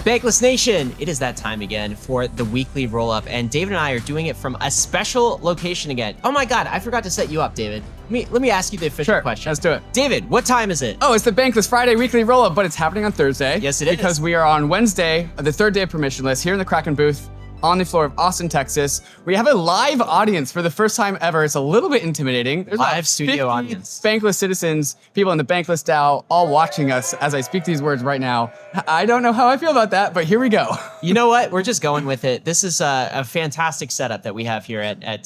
Bankless Nation, it is that time again for the weekly roll-up, and David and I are doing it from a special location again. Oh my God, I forgot to set you up, David. Let me ask you the official question. Let's do it. David, what time is it? Oh, it's the Bankless Friday weekly roll-up, but it's happening on Thursday. Yes, it is. Because we are on Wednesday, the third day of Permissionless, here in the KRAKEN booth on the floor of Austin, Texas. We have a live audience for the first time ever. It's a little bit intimidating. There's live studio audience. Bankless citizens, people in the Bankless DAO, all watching us as I speak these words right now. I don't know how I feel about that, but here we go. You know what? We're just going with it. This is a fantastic setup that we have here at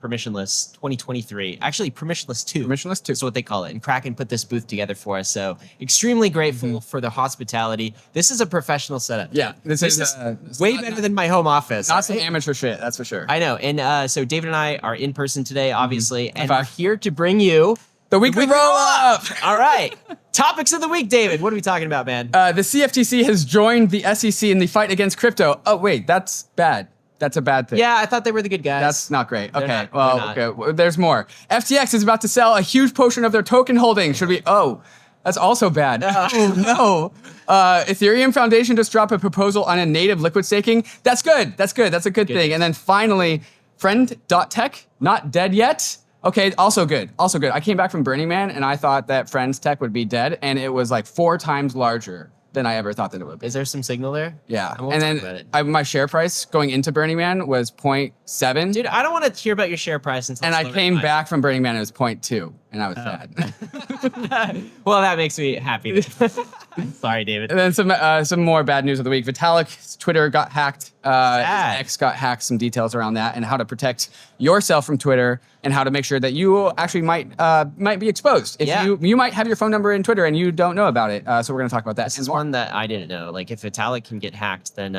Permissionless 2023. Actually, Permissionless 2. Permissionless 2. That's what they call it. And KRAKEN put this booth together for us. So extremely grateful for the hospitality. This is a professional setup. Yeah, this is way better than my home office. Not some amateur shit, that's for sure. I know. And so David and I are in person today, obviously, and we're here to bring you the weekly roll-up. All right. Topics of the week, David. What are we talking about, man? The CFTC has joined the SEC in the fight against crypto. Oh, wait, that's bad. That's a bad thing. Yeah, I thought they were the good guys. That's not great. Okay, not. Okay. There's more. FTX is about to sell a huge portion of their token holding. Should we? Oh, that's also bad. Oh, no. Ethereum Foundation just dropped a proposal on a native liquid staking. That's good. That's good. That's a good thing. And then finally, Friend.Tech, not dead yet. Okay, also good. Also good. I came back from Burning Man and I thought that Friend.Tech would be dead, and it was like 4 times larger than I ever thought that it would be. Is there some signal there? Yeah. And then my share price going into Burning Man was 0.7. Dude, I don't want to hear about your share price until and I came back from Burning Man and it was 0.2. And I was sad. Well, that makes me happy. Sorry, David. And then some more bad news of the week. Vitalik's Twitter got hacked. X got hacked. Some details around that and how to protect yourself from Twitter and how to make sure that you actually might be exposed. If you might have your phone number in Twitter and you don't know about it. So we're going to talk about that. This is one that I didn't know. Like, if Vitalik can get hacked, then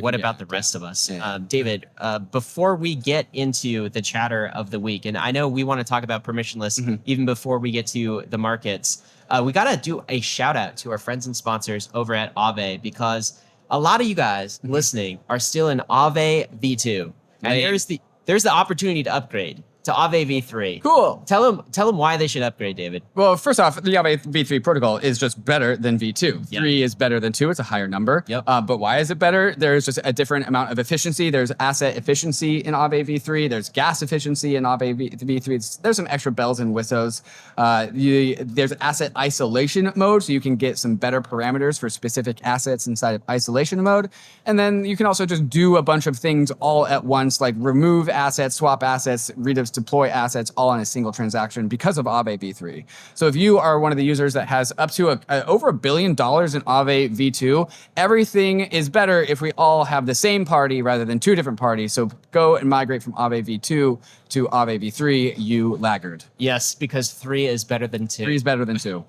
what about the rest of us? Yeah. David, before we get into the chatter of the week, and I know we want to talk about permissionless even before we get to the markets, we got to do a shout out to our friends and sponsors over at AAVE, because a lot of you guys listening are still in AAVE V2. And there's the opportunity to upgrade to AAVE V3. Cool. Tell them why they should upgrade, David. Well, first off, the AAVE V3 protocol is just better than V2. Yep. 3 is better than 2. It's a higher number. Yep. But why is it better? There's just a different amount of efficiency. There's asset efficiency in AAVE V3. There's gas efficiency in AAVE V3. There's some extra bells and whistles. There's asset isolation mode, so you can get some better parameters for specific assets inside of isolation mode. And then you can also just do a bunch of things all at once, like remove assets, swap assets, deploy assets all in a single transaction because of AAVE V3. So if you are one of the users that has up to over $1 billion in AAVE V2, everything is better if we all have the same party rather than 2 different parties. So go and migrate from AAVE V2 to AAVE V3, you laggard. Yes, because 3 is better than 2. 3 is better than 2.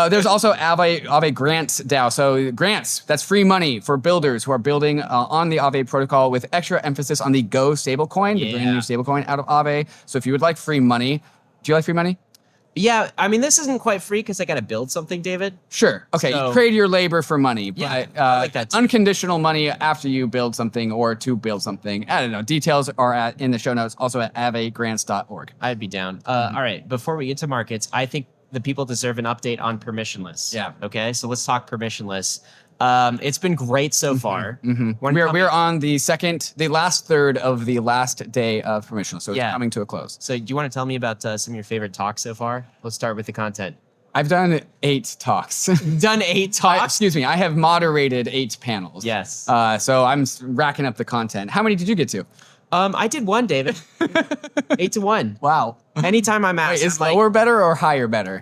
There's also AAVE Grants DAO. So grants, that's free money for builders who are building on the AAVE protocol with extra emphasis on the Go stablecoin, the brand new stablecoin out of AAVE. So if you would like free money, do you like free money? Yeah, I mean, this isn't quite free because I got to build something, David. Sure. Okay, So, you trade your labor for money, but I like that too. unconditional money after you build something or to build something. I don't know. Details are in the show notes, also at avegrants.org. I'd be down. All right, before we get to markets, I think the people deserve an update on permissionless. Yeah. Okay, so let's talk permissionless. It's been great so far. We're on the last third of the last day of permissionless, so it's coming to a close. So do you want to tell me about some of your favorite talks so far? Let's start with the content. I've done 8 talks. Done 8 talks? Excuse me, I have moderated 8 panels. Yes. So I'm racking up the content. How many did you get to? I did 1, David. 8 to 1. Wow. Anytime I'm asked, Wait, is lower better or higher better?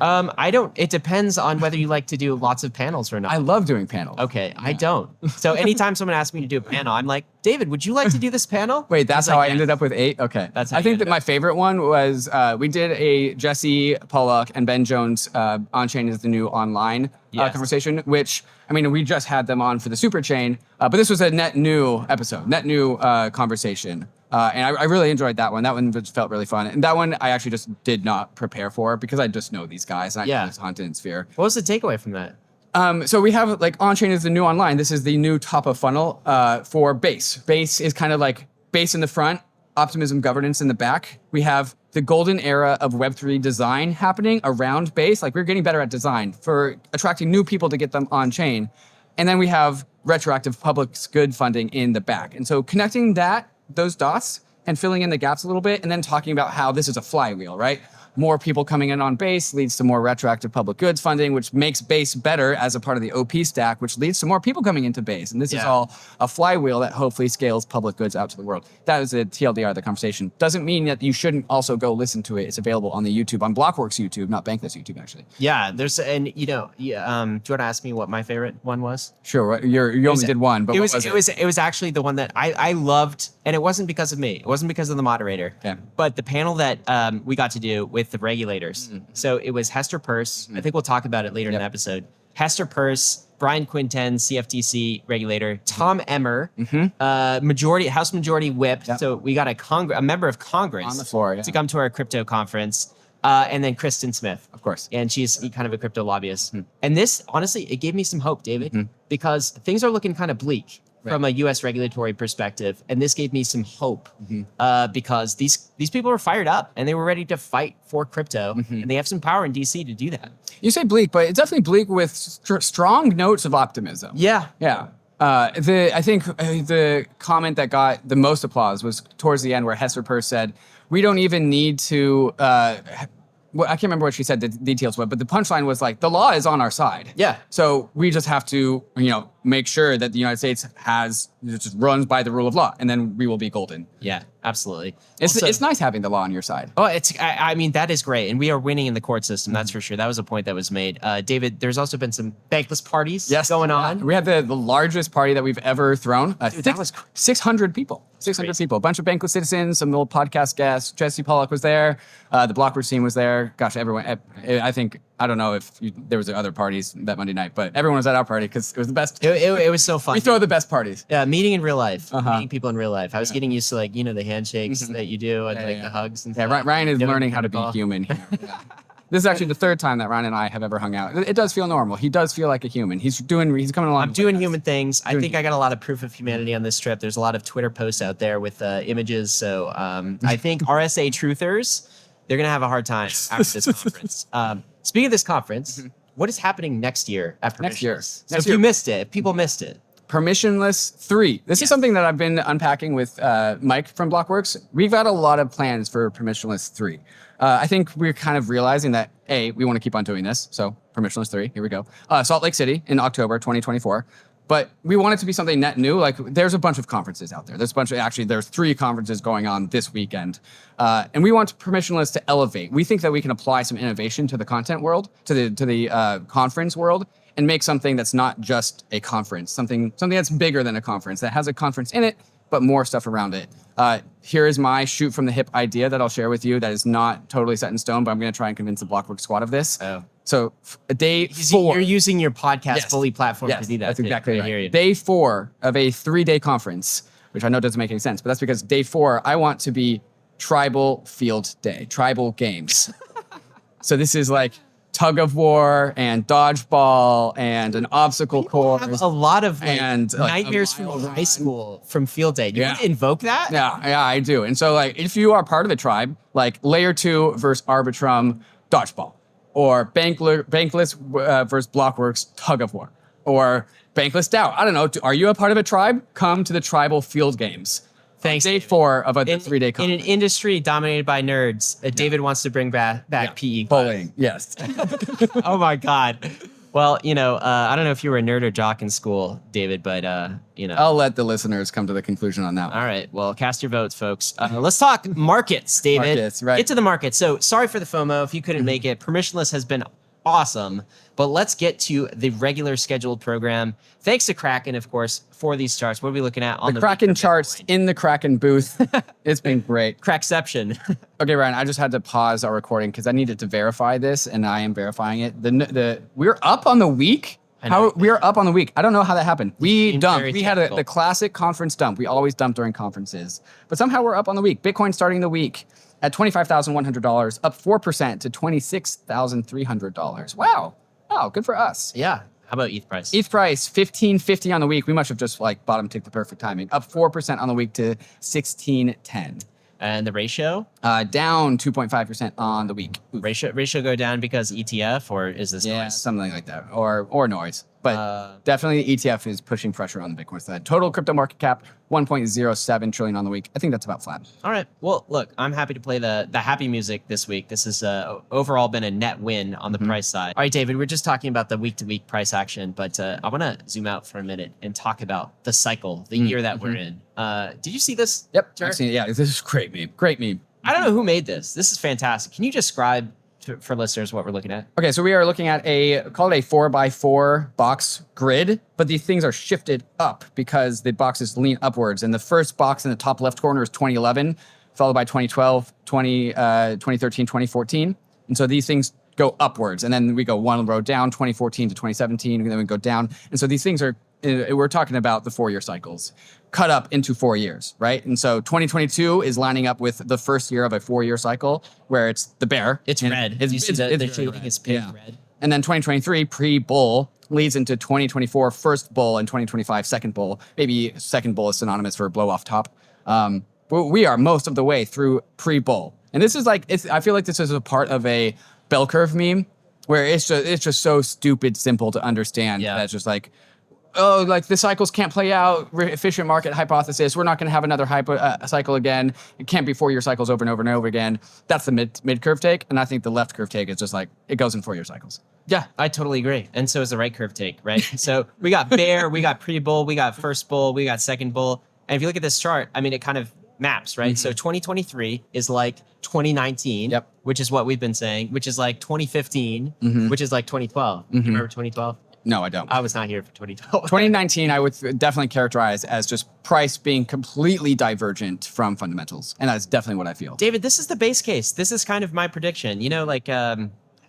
It depends on whether you like to do lots of panels or not. I love doing panels. Okay, I don't. So anytime someone asks me to do a panel, I'm like, David, would you like to do this panel? Wait, that's how I ended up with 8? Okay. That's how I think that my favorite one was, we did a Jesse Pollock and Ben Jones on-chain is the new online conversation, which, I mean, we just had them on for the super chain, but this was a net new episode, net new conversation. And I really enjoyed that one. That one just felt really fun. And that one I actually just did not prepare for because I just know these guys and I just hunt in Sphere. What was the takeaway from that? So we have like on-chain is the new online. This is the new top of funnel for Base. Base is kind of like Base in the front, Optimism governance in the back. We have the golden era of Web3 design happening around Base. Like we're getting better at design for attracting new people to get them on chain. And then we have retroactive public good funding in the back. And so connecting those dots and filling in the gaps a little bit, and then talking about how this is a flywheel, right? More people coming in on Base leads to more retroactive public goods funding, which makes Base better as a part of the OP stack, which leads to more people coming into Base. And this is all a flywheel that hopefully scales public goods out to the world. That is a TLDR of the conversation. Doesn't mean that you shouldn't also go listen to it. It's available on the YouTube, on Blockworks YouTube, not Bankless YouTube, actually. Yeah, do you want to ask me what my favorite one was? Sure, you only did one, but it was actually the one that I loved, and it wasn't because of me. It wasn't because of the moderator. Okay. But the panel that we got to do with the regulators. So it was Hester Peirce. I think we'll talk about it later in the episode. Hester Peirce, Brian Quinten, CFTC regulator, Tom Emmer, House Majority Whip. So we got a member of Congress on the floor to come to our crypto conference. And then Kristen Smith, of course. And she's kind of a crypto lobbyist. And this, honestly, it gave me some hope, David, because things are looking kind of bleak from a U.S. regulatory perspective. And this gave me some hope because these people were fired up and they were ready to fight for crypto. And they have some power in D.C. to do that. You say bleak, but it's definitely bleak with strong notes of optimism. Yeah. I think the comment that got the most applause was towards the end where Hester Peirce said, we don't even need to... I can't remember what she said, the details, but the punchline was like, the law is on our side. Yeah. So we just have to, make sure that the United States just runs by the rule of law, and then we will be golden. Yeah, absolutely. It's nice having the law on your side. Oh, I mean, that is great. And we are winning in the court system, that's for sure. That was a point that was made. David, there's also been some bankless parties going on. We had the largest party that we've ever thrown. Dude, that was 600 people. 600 people. A bunch of bankless citizens, some little podcast guests. Jesse Pollock was there. The Blockworks team was there. Gosh, everyone. I don't know if there was other parties that Monday night, but everyone was at our party because it was the best. It was so fun. We throw the best parties. Yeah, meeting in real life. Meeting people in real life. I was getting used to the handshakes that you do and the hugs and stuff. Ryan is learning how to be human here. This is actually the third time that Ryan and I have ever hung out. It does feel normal. He does feel like a human. He's coming along. I'm doing human things. I think I got a lot of proof of humanity on this trip. There's a lot of Twitter posts out there with images. So I think RSA truthers, they're going to have a hard time after this conference. Speaking of this conference, what is happening next year at Permissionless? Next year. So if you missed it, if people missed it. Permissionless 3. This is something that I've been unpacking with Mike from Blockworks. We've got a lot of plans for Permissionless 3. I think we're kind of realizing that, we want to keep on doing this. So Permissionless 3, here we go. Salt Lake City in October 2024. But we want it to be something net new. Like there's a bunch of conferences out there. There's 3 conferences going on this weekend. And we want Permissionless to elevate. We think that we can apply some innovation to the content world, to the conference world, and make something that's not just a conference, something that's bigger than a conference, that has a conference in it, but more stuff around it. Here is my shoot from the hip idea that I'll share with you that is not totally set in stone, but I'm going to try and convince the Blockworks squad of this. Oh. So day 4. You're using your podcast fully platform to do that. That's exactly right. Hear you. Day 4 of a 3-day conference, which I know doesn't make any sense, but that's because day 4, I want to be tribal field day, tribal games. So this is like tug of war and dodgeball and an obstacle course. Have a lot of nightmares from high school from field day. Do you want to invoke that? Yeah, I do. And so if you are part of a tribe, like Layer 2 versus ARBITRUM dodgeball, or Bankless versus Blockworks tug of war, or Bankless DAO. I don't know. Are you a part of a tribe? Come to the tribal field games. Thanks. Day 4 of a 3-day conference. In an industry dominated by nerds, David wants to bring back PE bowling. Yes. Oh my God. Well, I don't know if you were a nerd or jock in school, David, but I'll let the listeners come to the conclusion on that one. All right. Well, cast your votes, folks. Let's talk markets, David. Markets, right. Get to the market. So sorry for the FOMO if you couldn't make it. Permissionless has been awesome, but let's get to the regular scheduled program. Thanks to KRAKEN, of course, for these charts. What are we looking at on the KRAKEN charts in the KRAKEN booth? It's been great. Crackception. Okay, Ryan, I just had to pause our recording because I needed to verify this, and I am verifying it. We're up on the week. We are up on the week. I don't know how that happened. We dumped. We had the classic conference dump. We always dump during conferences, but somehow we're up on the week. Bitcoin starting the week at $25,100, up 4% to $26,300. Wow, good for us. Yeah. How about ETH price? ETH price, $15.50 on the week. We must have just bottom ticked the perfect timing. Up 4% on the week to $16.10. And the ratio? Down 2.5% on the week. Ratio go down because ETF, or is this noise? Something like that, or noise. But definitely the ETF is pushing pressure on the Bitcoin side. Total crypto market cap, 1.07 trillion on the week. I think that's about flat. All right. Well, look, I'm happy to play the happy music this week. This has overall been a net win on the price side. All right, David, we're just talking about the week-to-week price action, but I want to zoom out for a minute and talk about the cycle, the year that we're in. Did you see this? Yep. Jared? I've seen it. Yeah, this is great meme. Great meme. I don't know who made this. This is fantastic. Can you describe for listeners what we're looking at? Okay, so we are looking at call it a 4x4 box grid, but these things are shifted up because the boxes lean upwards. And the first box in the top left corner is 2011, followed by 2012, 2013, 2014. And so these things go upwards. And then we go one row down, 2014 to 2017, and then we go down. And so these things are, we're talking about the 4-year cycles cut up into 4 years, right? And so 2022 is lining up with the first year of a 4-year cycle where it's the bear. It's red. You see the shading is pink red. And then 2023 pre-bull leads into 2024 first bull and 2025 second bull. Maybe second bull is synonymous for blow off top. But we are most of the way through pre-bull. And this is like, I feel like this is a part of a bell curve meme where it's just so stupid simple to understand. Yeah. That it's just like, oh, like the cycles can't play out, efficient market hypothesis. We're not going to have another cycle again. It can't be 4-year cycles over and over and over again. That's the mid curve take. And I think the left curve take is just like, it goes in 4-year cycles. Yeah, I totally agree. And so is the right curve take, right? So we got bear, we got pre-bull, we got first bull, we got second bull. And if you look at this chart, I mean, it kind of maps, right? So 2023 is like 2019, which is what we've been saying, which is like 2015, which is like 2012. You remember 2012? No, I don't. I was not here for 2012. 2019, I would definitely characterize as just price being completely divergent from fundamentals. And that's definitely what I feel. David, this is the base case. This is kind of my prediction. You know, like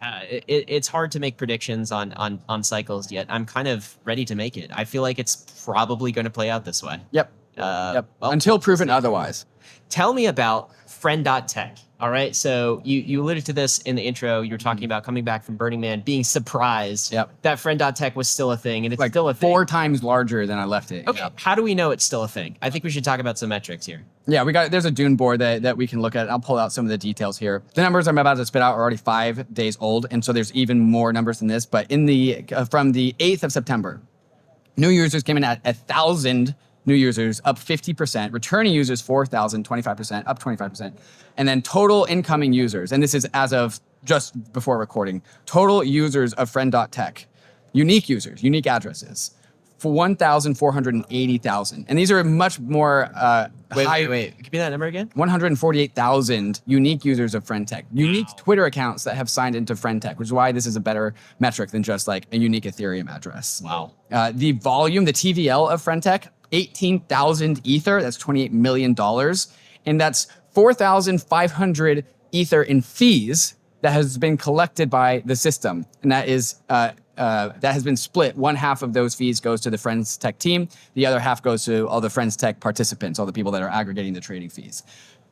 it's hard to make predictions on cycles yet. I'm kind of ready to make it. I feel like it's probably going to play out this way. Yep. Well, Until proven otherwise. Tell me about Friend.Tech. All right. So you alluded to this in the intro. You were talking about coming back from Burning Man, being surprised that Friend.Tech was still a thing, and it's like still a thing. 4 times larger than I left it. Okay. How do we know it's still a thing? I think we should talk about some metrics here. Yeah, there's a Dune board that we can look at. I'll pull out some of the details here. The numbers I'm about to spit out are already 5 days old, and so there's even more numbers than this. But in the from the 8th of September, new users came in at 1,000 new users, up 50%. Returning users, 4,000, 25%, up 25%. And then total incoming users, and this is as of just before recording, total users of Friend.Tech, unique users, unique addresses, for 1,480,000. And these are much more Wait. Give me that number again. 148,000 unique users of Friend.Tech. Unique Twitter accounts that have signed into Friend.Tech, which is why this is a better metric than just like a unique Ethereum address. Wow. The volume, the TVL of Friend.Tech, 18,000 Ether, that's $28 million. And that's 4,500 Ether in fees that has been collected by the system. And that is that has been split. One half of those fees goes to the Friend.Tech team. The other half goes to all the Friend.Tech participants, all the people that are aggregating the trading fees.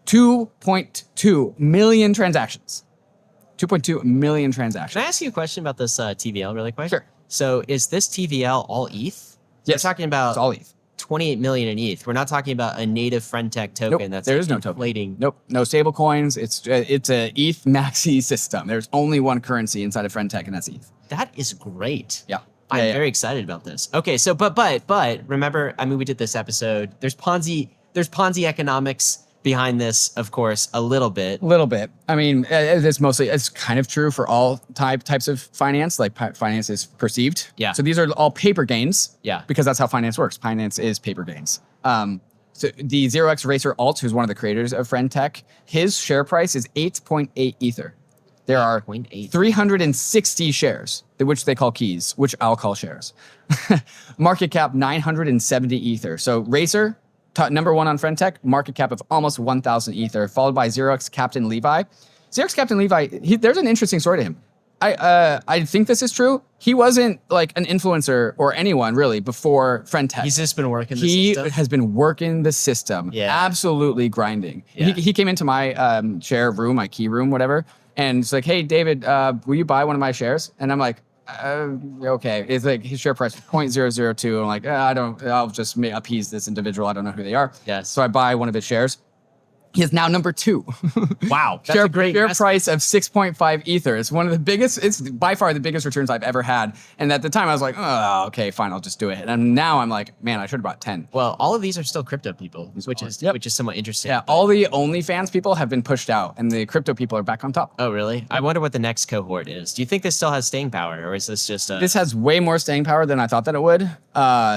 2.2 million transactions. 2.2 million transactions. Can I ask you a question about this TVL really quick? Sure. So is this TVL all ETH? Yes. We're talking about It's all ETH. 28 million in ETH. We're not talking about a native Friend.Tech token that's there is no inflating. token. Nope, no stable coins. It's a ETH maxi system. There's only one currency inside of Friend.Tech, and that's ETH. That is great. Yeah. I'm very excited about this. Okay, so but remember, I mean, we did this episode. There's Ponzi economics behind this, of course, a little bit. I mean, it's kind of true for all types of finance. Like finance is perceived. Yeah. So these are all paper gains. Yeah. Because that's how finance works. Finance is paper gains. So the 0x Racer Alt, who's one of the creators of Friend.Tech, his share price is 8.8 Ether. There are 360 shares, which they call keys, which I'll call shares. Market cap 970 Ether. So Racer, number 1 on Friend.Tech, market cap of almost 1,000 Ether, followed by 0x Captain Levi. 0x Captain Levi, there's an interesting story to him. I think this is true. He wasn't like an influencer or anyone really before Friend.Tech. He's just been working the system. He has been working the system. Yeah. Absolutely grinding. Yeah. He came into my share room, my key room, whatever. And it's like, hey, David, will you buy one of my shares? And I'm like, okay. It's like his share price is 0.002. I'm like, I'll just appease this individual. I don't know who they are. Yes. So I buy one of his shares. He is now number 2. Wow, that's a great share price of 6.5 Ether. It's one of the biggest. It's by far the biggest returns I've ever had. And at the time, I was like, oh, okay, fine, I'll just do it. And now I'm like, man, I should have bought 10. Well, all of these are still crypto people, which is somewhat interesting. Yeah, all the OnlyFans people have been pushed out, and the crypto people are back on top. Oh, really? I wonder what the next cohort is. Do you think this still has staying power, or is this just This has way more staying power than I thought that it would. Remember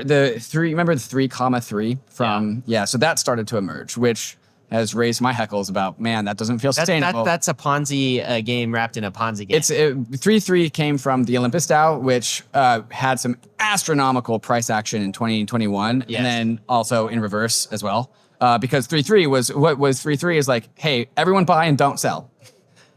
the 3,3 from so that started to emerge, which has raised my heckles about, man, that doesn't feel sustainable. That's a Ponzi game wrapped in a Ponzi game. 3.3 came from the Olympus DAO, which had some astronomical price action in 2021, and then also in reverse as well. Because 3.3 is like, hey, everyone buy and don't sell.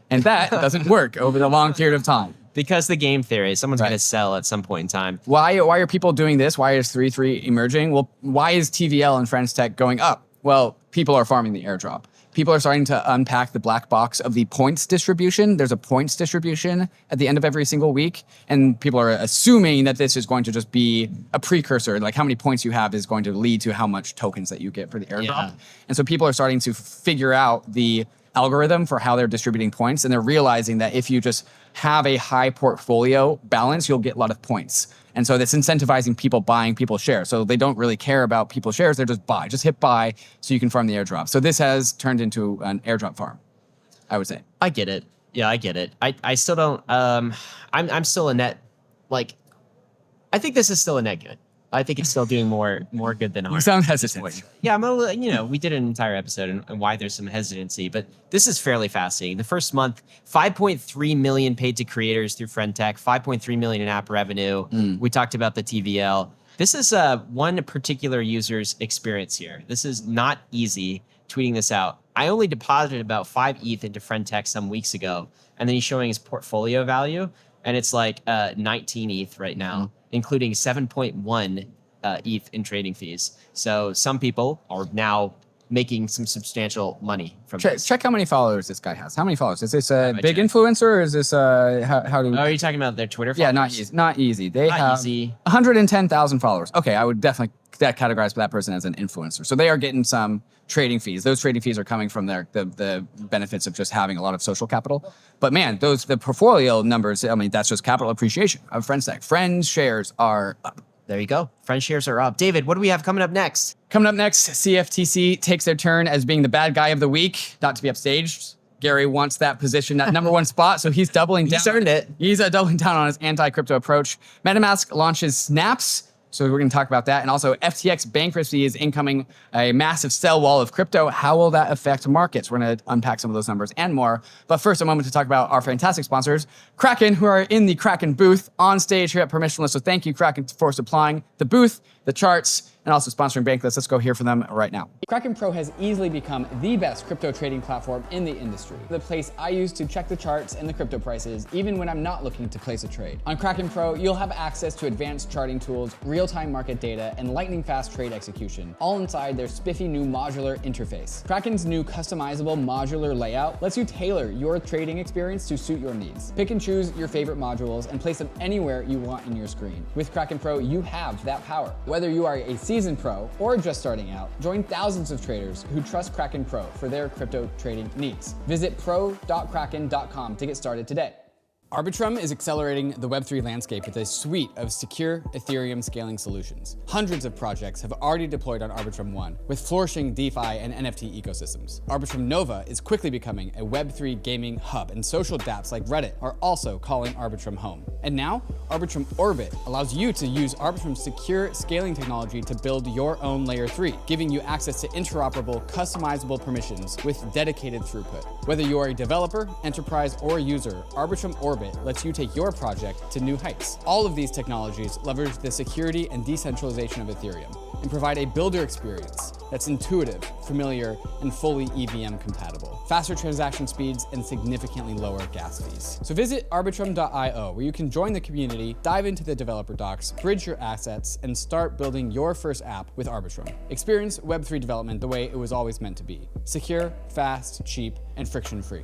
And that doesn't work over the long period of time. Because the game theory, someone's going to sell at some point in time. Why are people doing this? Why is 3.3 emerging? Well, why is TVL and Friend.Tech going up? Well, people are farming the airdrop. People are starting to unpack the black box of the points distribution. There's a points distribution at the end of every single week. And people are assuming that this is going to just be a precursor. Like how many points you have is going to lead to how much tokens that you get for the airdrop. Yeah. And so people are starting to figure out the algorithm for how they're distributing points. And they're realizing that if you just have a high portfolio balance, you'll get a lot of points. And so that's incentivizing people buying people's shares. So they don't really care about people's shares. They're just buy. Just hit buy so you can farm the airdrop. So this has turned into an airdrop farm, I would say. I get it. Yeah, I get it. I still don't. I'm still a net. Like, I think this is still a net good. I think it's still doing more good than harm. You sound hesitant. Yeah, I'm a little, we did an entire episode and why there's some hesitancy, but this is fairly fascinating. The first month, 5.3 million paid to creators through Friend.Tech, 5.3 million in app revenue. We talked about the TVL. This is one particular user's experience here. This is not easy tweeting this out. I only deposited about 5 ETH into Friend.Tech some weeks ago, and then he's showing his portfolio value, and it's like 19 ETH right now, including 7.1 ETH in trading fees. So some people are now making some substantial money from this. Check how many followers this guy has. How many followers? Is this a big influencer, or is this how do? Oh, are you talking about their Twitter followers? Yeah, not easy. They have 110,000 followers. Okay, I would definitely categorize that person as an influencer. So they are getting some trading fees. Those trading fees are coming from the benefits of just having a lot of social capital. But man, the portfolio numbers, I mean, that's just capital appreciation of Friend.Tech. Friends shares are up. There you go. Friend shares are up. David, what do we have coming up next? Coming up next, CFTC takes their turn as being the bad guy of the week, not to be upstaged. Gary wants that position, that number 1 spot, so he's doubling down. He's earned it. He's doubling down on his anti-crypto approach. Metamask launches Snaps, so we're going to talk about that. And also, FTX bankruptcy is incoming, a massive sell wall of crypto. How will that affect markets? We're going to unpack some of those numbers and more. But first, a moment to talk about our fantastic sponsors, KRAKEN, who are in the KRAKEN booth on stage here at Permissionless. So thank you, KRAKEN, for supplying the booth, the charts, and also sponsoring Bankless. Let's go hear from them right now. KRAKEN Pro has easily become the best crypto trading platform in the industry. The place I use to check the charts and the crypto prices, even when I'm not looking to place a trade. On KRAKEN Pro, you'll have access to advanced charting tools, real-time market data, and lightning-fast trade execution, all inside their spiffy new modular interface. KRAKEN's new customizable modular layout lets you tailor your trading experience to suit your needs. Pick and choose your favorite modules and place them anywhere you want in your screen. With KRAKEN Pro, you have that power. Whether you are a seasoned pro or just starting out, join thousands of traders who trust KRAKEN Pro for their crypto trading needs. Visit pro.kraken.com to get started today. ARBITRUM is accelerating the Web3 landscape with a suite of secure Ethereum scaling solutions. Hundreds of projects have already deployed on ARBITRUM 1 with flourishing DeFi and NFT ecosystems. ARBITRUM Nova is quickly becoming a Web3 gaming hub, and social dApps like Reddit are also calling ARBITRUM home. And now, ARBITRUM Orbit allows you to use ARBITRUM's secure scaling technology to build your own Layer 3, giving you access to interoperable, customizable permissions with dedicated throughput. Whether you are a developer, enterprise, or user, ARBITRUM Orbit lets you take your project to new heights. All of these technologies leverage the security and decentralization of Ethereum and provide a builder experience that's intuitive, familiar, and fully EVM compatible. Faster transaction speeds and significantly lower gas fees. So visit arbitrum.io, where you can join the community, dive into the developer docs, bridge your assets, and start building your first app with Arbitrum. Experience Web3 development the way it was always meant to be: secure, fast, cheap, and friction-free.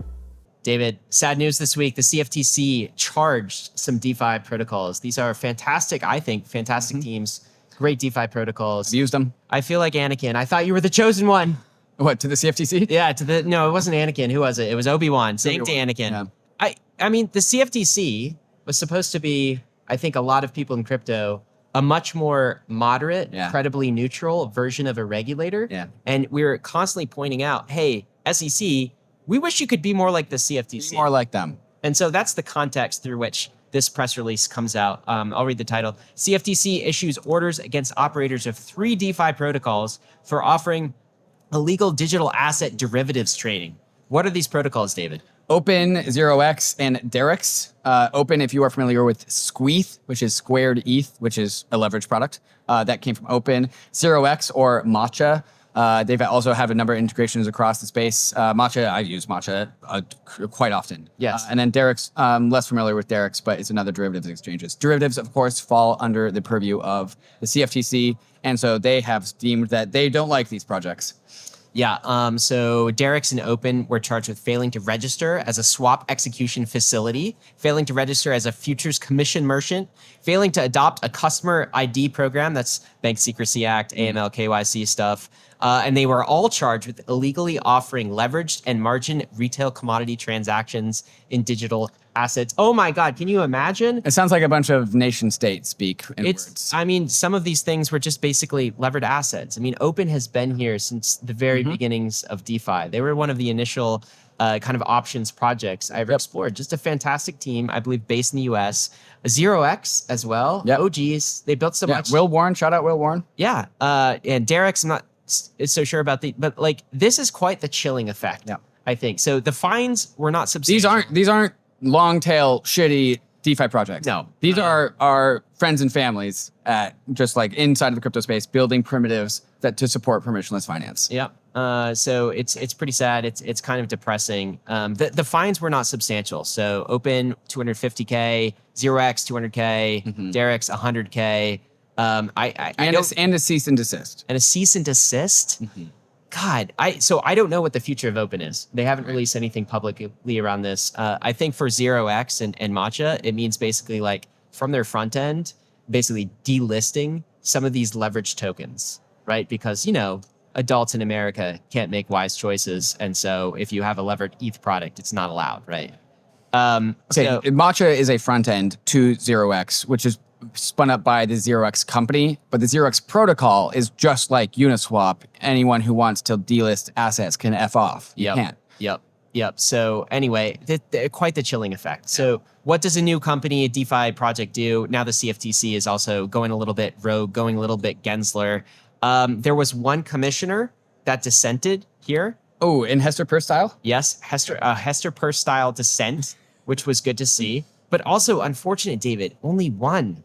David, sad news this week. The CFTC charged some DeFi protocols. These are fantastic, I think, fantastic teams. Great DeFi protocols. I've used them. I feel like Anakin. I thought you were the chosen one. What, to the CFTC? Yeah, no, it wasn't Anakin. Who was it? It was Obi-Wan saying to Anakin. Yeah. I mean, the CFTC was supposed to be, I think a lot of people in crypto, a much more moderate, credibly neutral version of a regulator. Yeah. And we were constantly pointing out, hey, SEC, we wish you could be more like the CFTC. Be more like them. And so that's the context through which this press release comes out. I'll read the title. CFTC issues orders against operators of 3 DeFi protocols for offering illegal digital asset derivatives trading. What are these protocols, David? Open, 0x, and Derex. Open, if you are familiar with Squeeth, which is squared ETH, which is a leverage product. That came from Open. 0x or Matcha. They've also have a number of integrations across the space. Matcha, I use Matcha quite often. Yes. And then Derex, less familiar with Derex, but it's another derivatives exchanges. Derivatives, of course, fall under the purview of the CFTC. And so they have deemed that they don't like these projects. Yeah, so Derex and Open were charged with failing to register as a swap execution facility, failing to register as a futures commission merchant, failing to adopt a customer ID program, that's Bank Secrecy Act, AML, KYC stuff, and they were all charged with illegally offering leveraged and margin retail commodity transactions in digital assets. Oh my God, can you imagine? It sounds like a bunch of nation state speak in words. I mean, some of these things were just basically levered assets. I mean, Open has been here since the very beginnings of DeFi. They were one of the initial kind of options projects I ever explored. Just a fantastic team, I believe, based in the US. 0x as well. Oh, geez. They built so much. Will Warren, shout out Will Warren. Yeah. And Derek's, I'm not so sure about but like, this is quite the chilling effect, I think. So the fines were not substantial. These aren't long tail shitty DeFi projects. No. These are our friends and families at just like inside of the crypto space building primitives that to support permissionless finance. Yep. So it's pretty sad. It's kind of depressing. The fines were not substantial. So Open 250K, 0x 200K, Derek's 100K. And a cease and desist. And a cease and desist. God, I don't know what the future of Open is. They haven't released anything publicly around this. I think for 0x and Matcha, it means basically like from their front end, basically delisting some of these leveraged tokens, right? Because, adults in America can't make wise choices. And so if you have a levered ETH product, it's not allowed, right? Matcha is a front end to 0x, which is spun up by the 0x company, but the 0x protocol is just like Uniswap. Anyone who wants to delist assets can F off. You can't. Yep. So anyway, quite the chilling effect. So what does a new company, a DeFi project do? Now the CFTC is also going a little bit rogue, going a little bit Gensler. There was one commissioner that dissented here. Oh, in Hester Peirce style? Yes, Hester Peirce style dissent, which was good to see. But also, unfortunate, David, only one.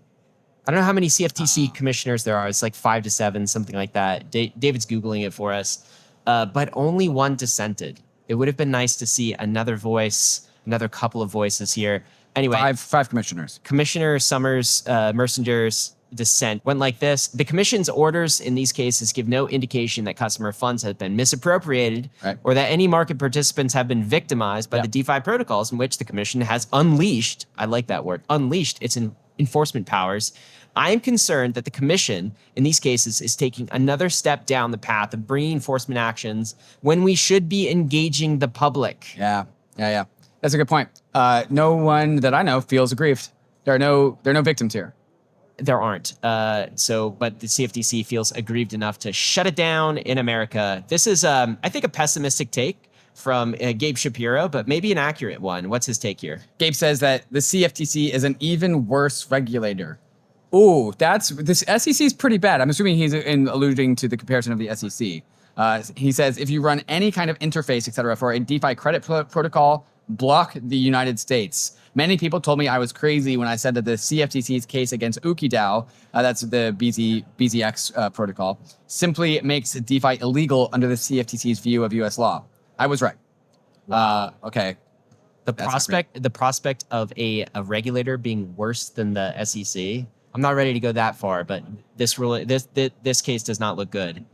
I don't know how many CFTC commissioners there are. It's like 5 to 7, something like that. David's Googling it for us. But only one dissented. It would have been nice to see another voice, another couple of voices here. Anyway. Five commissioners. Commissioner Summers, Mercenger's dissent went like this. The commission's orders in these cases give no indication that customer funds have been misappropriated or that any market participants have been victimized by the DeFi protocols in which the commission has unleashed, I like that word, unleashed its enforcement powers. I am concerned that the commission in these cases is taking another step down the path of bringing enforcement actions when we should be engaging the public. Yeah. That's a good point. No one that I know feels aggrieved. There are no victims here. There aren't. But the CFTC feels aggrieved enough to shut it down in America. This is, I think, a pessimistic take from Gabe Shapiro, but maybe an accurate one. What's his take here? Gabe says that the CFTC is an even worse regulator. Ooh, this SEC is pretty bad. I'm assuming he's alluding to the comparison of the SEC. He says, if you run any kind of interface, et cetera, for a DeFi credit protocol, block the United States. Many people told me I was crazy when I said that the CFTC's case against UkiDAO, that's the BZX protocol, simply makes DeFi illegal under the CFTC's view of US law. I was right. Okay. The prospect of a regulator being worse than the SEC. I'm not ready to go that far, but this case does not look good.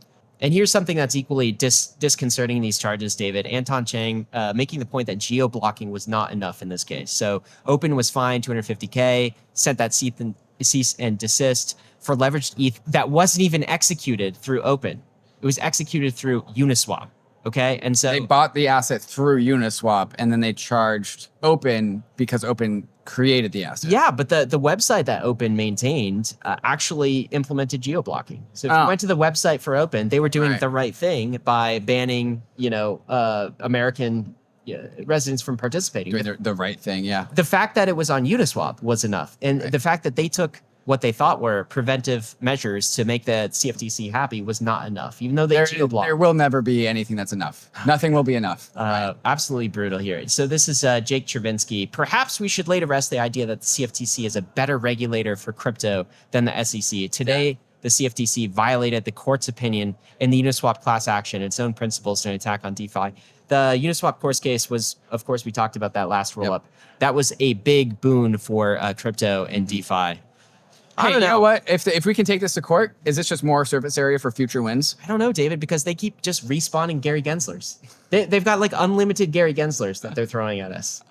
And here's something that's equally disconcerting in these charges, David. Anton Chang making the point that geo-blocking was not enough in this case. So Open was fined $250K, sent that cease and desist for leveraged ETH that wasn't even executed through Open. It was executed through Uniswap. Okay, and so they bought the asset through Uniswap, and then they charged Open because Open created the asset. yeah, but the website that Open maintained actually implemented geo-blocking. So if you went to the website for Open, they were doing the right thing by banning, American residents from participating. Doing the right thing, yeah. The fact that it was on Uniswap was enough, and the fact that they took what they thought were preventive measures to make the CFTC happy was not enough, even though they geo-blocked. There will never be anything that's enough. Nothing will be enough. Absolutely brutal here. So this is Jake Chervinsky. Perhaps we should lay to rest the idea that the CFTC is a better regulator for crypto than the SEC. Today, the CFTC violated the court's opinion in the Uniswap class action, its own principles to an attack on DeFi. The Uniswap course case was, of course, we talked about that last roll-up. That was a big boon for crypto and DeFi. Hey, you know what? If we can take this to court, is this just more surface area for future wins? I don't know, David, because they keep just respawning Gary Genslers. They've got like unlimited Gary Genslers that they're throwing at us.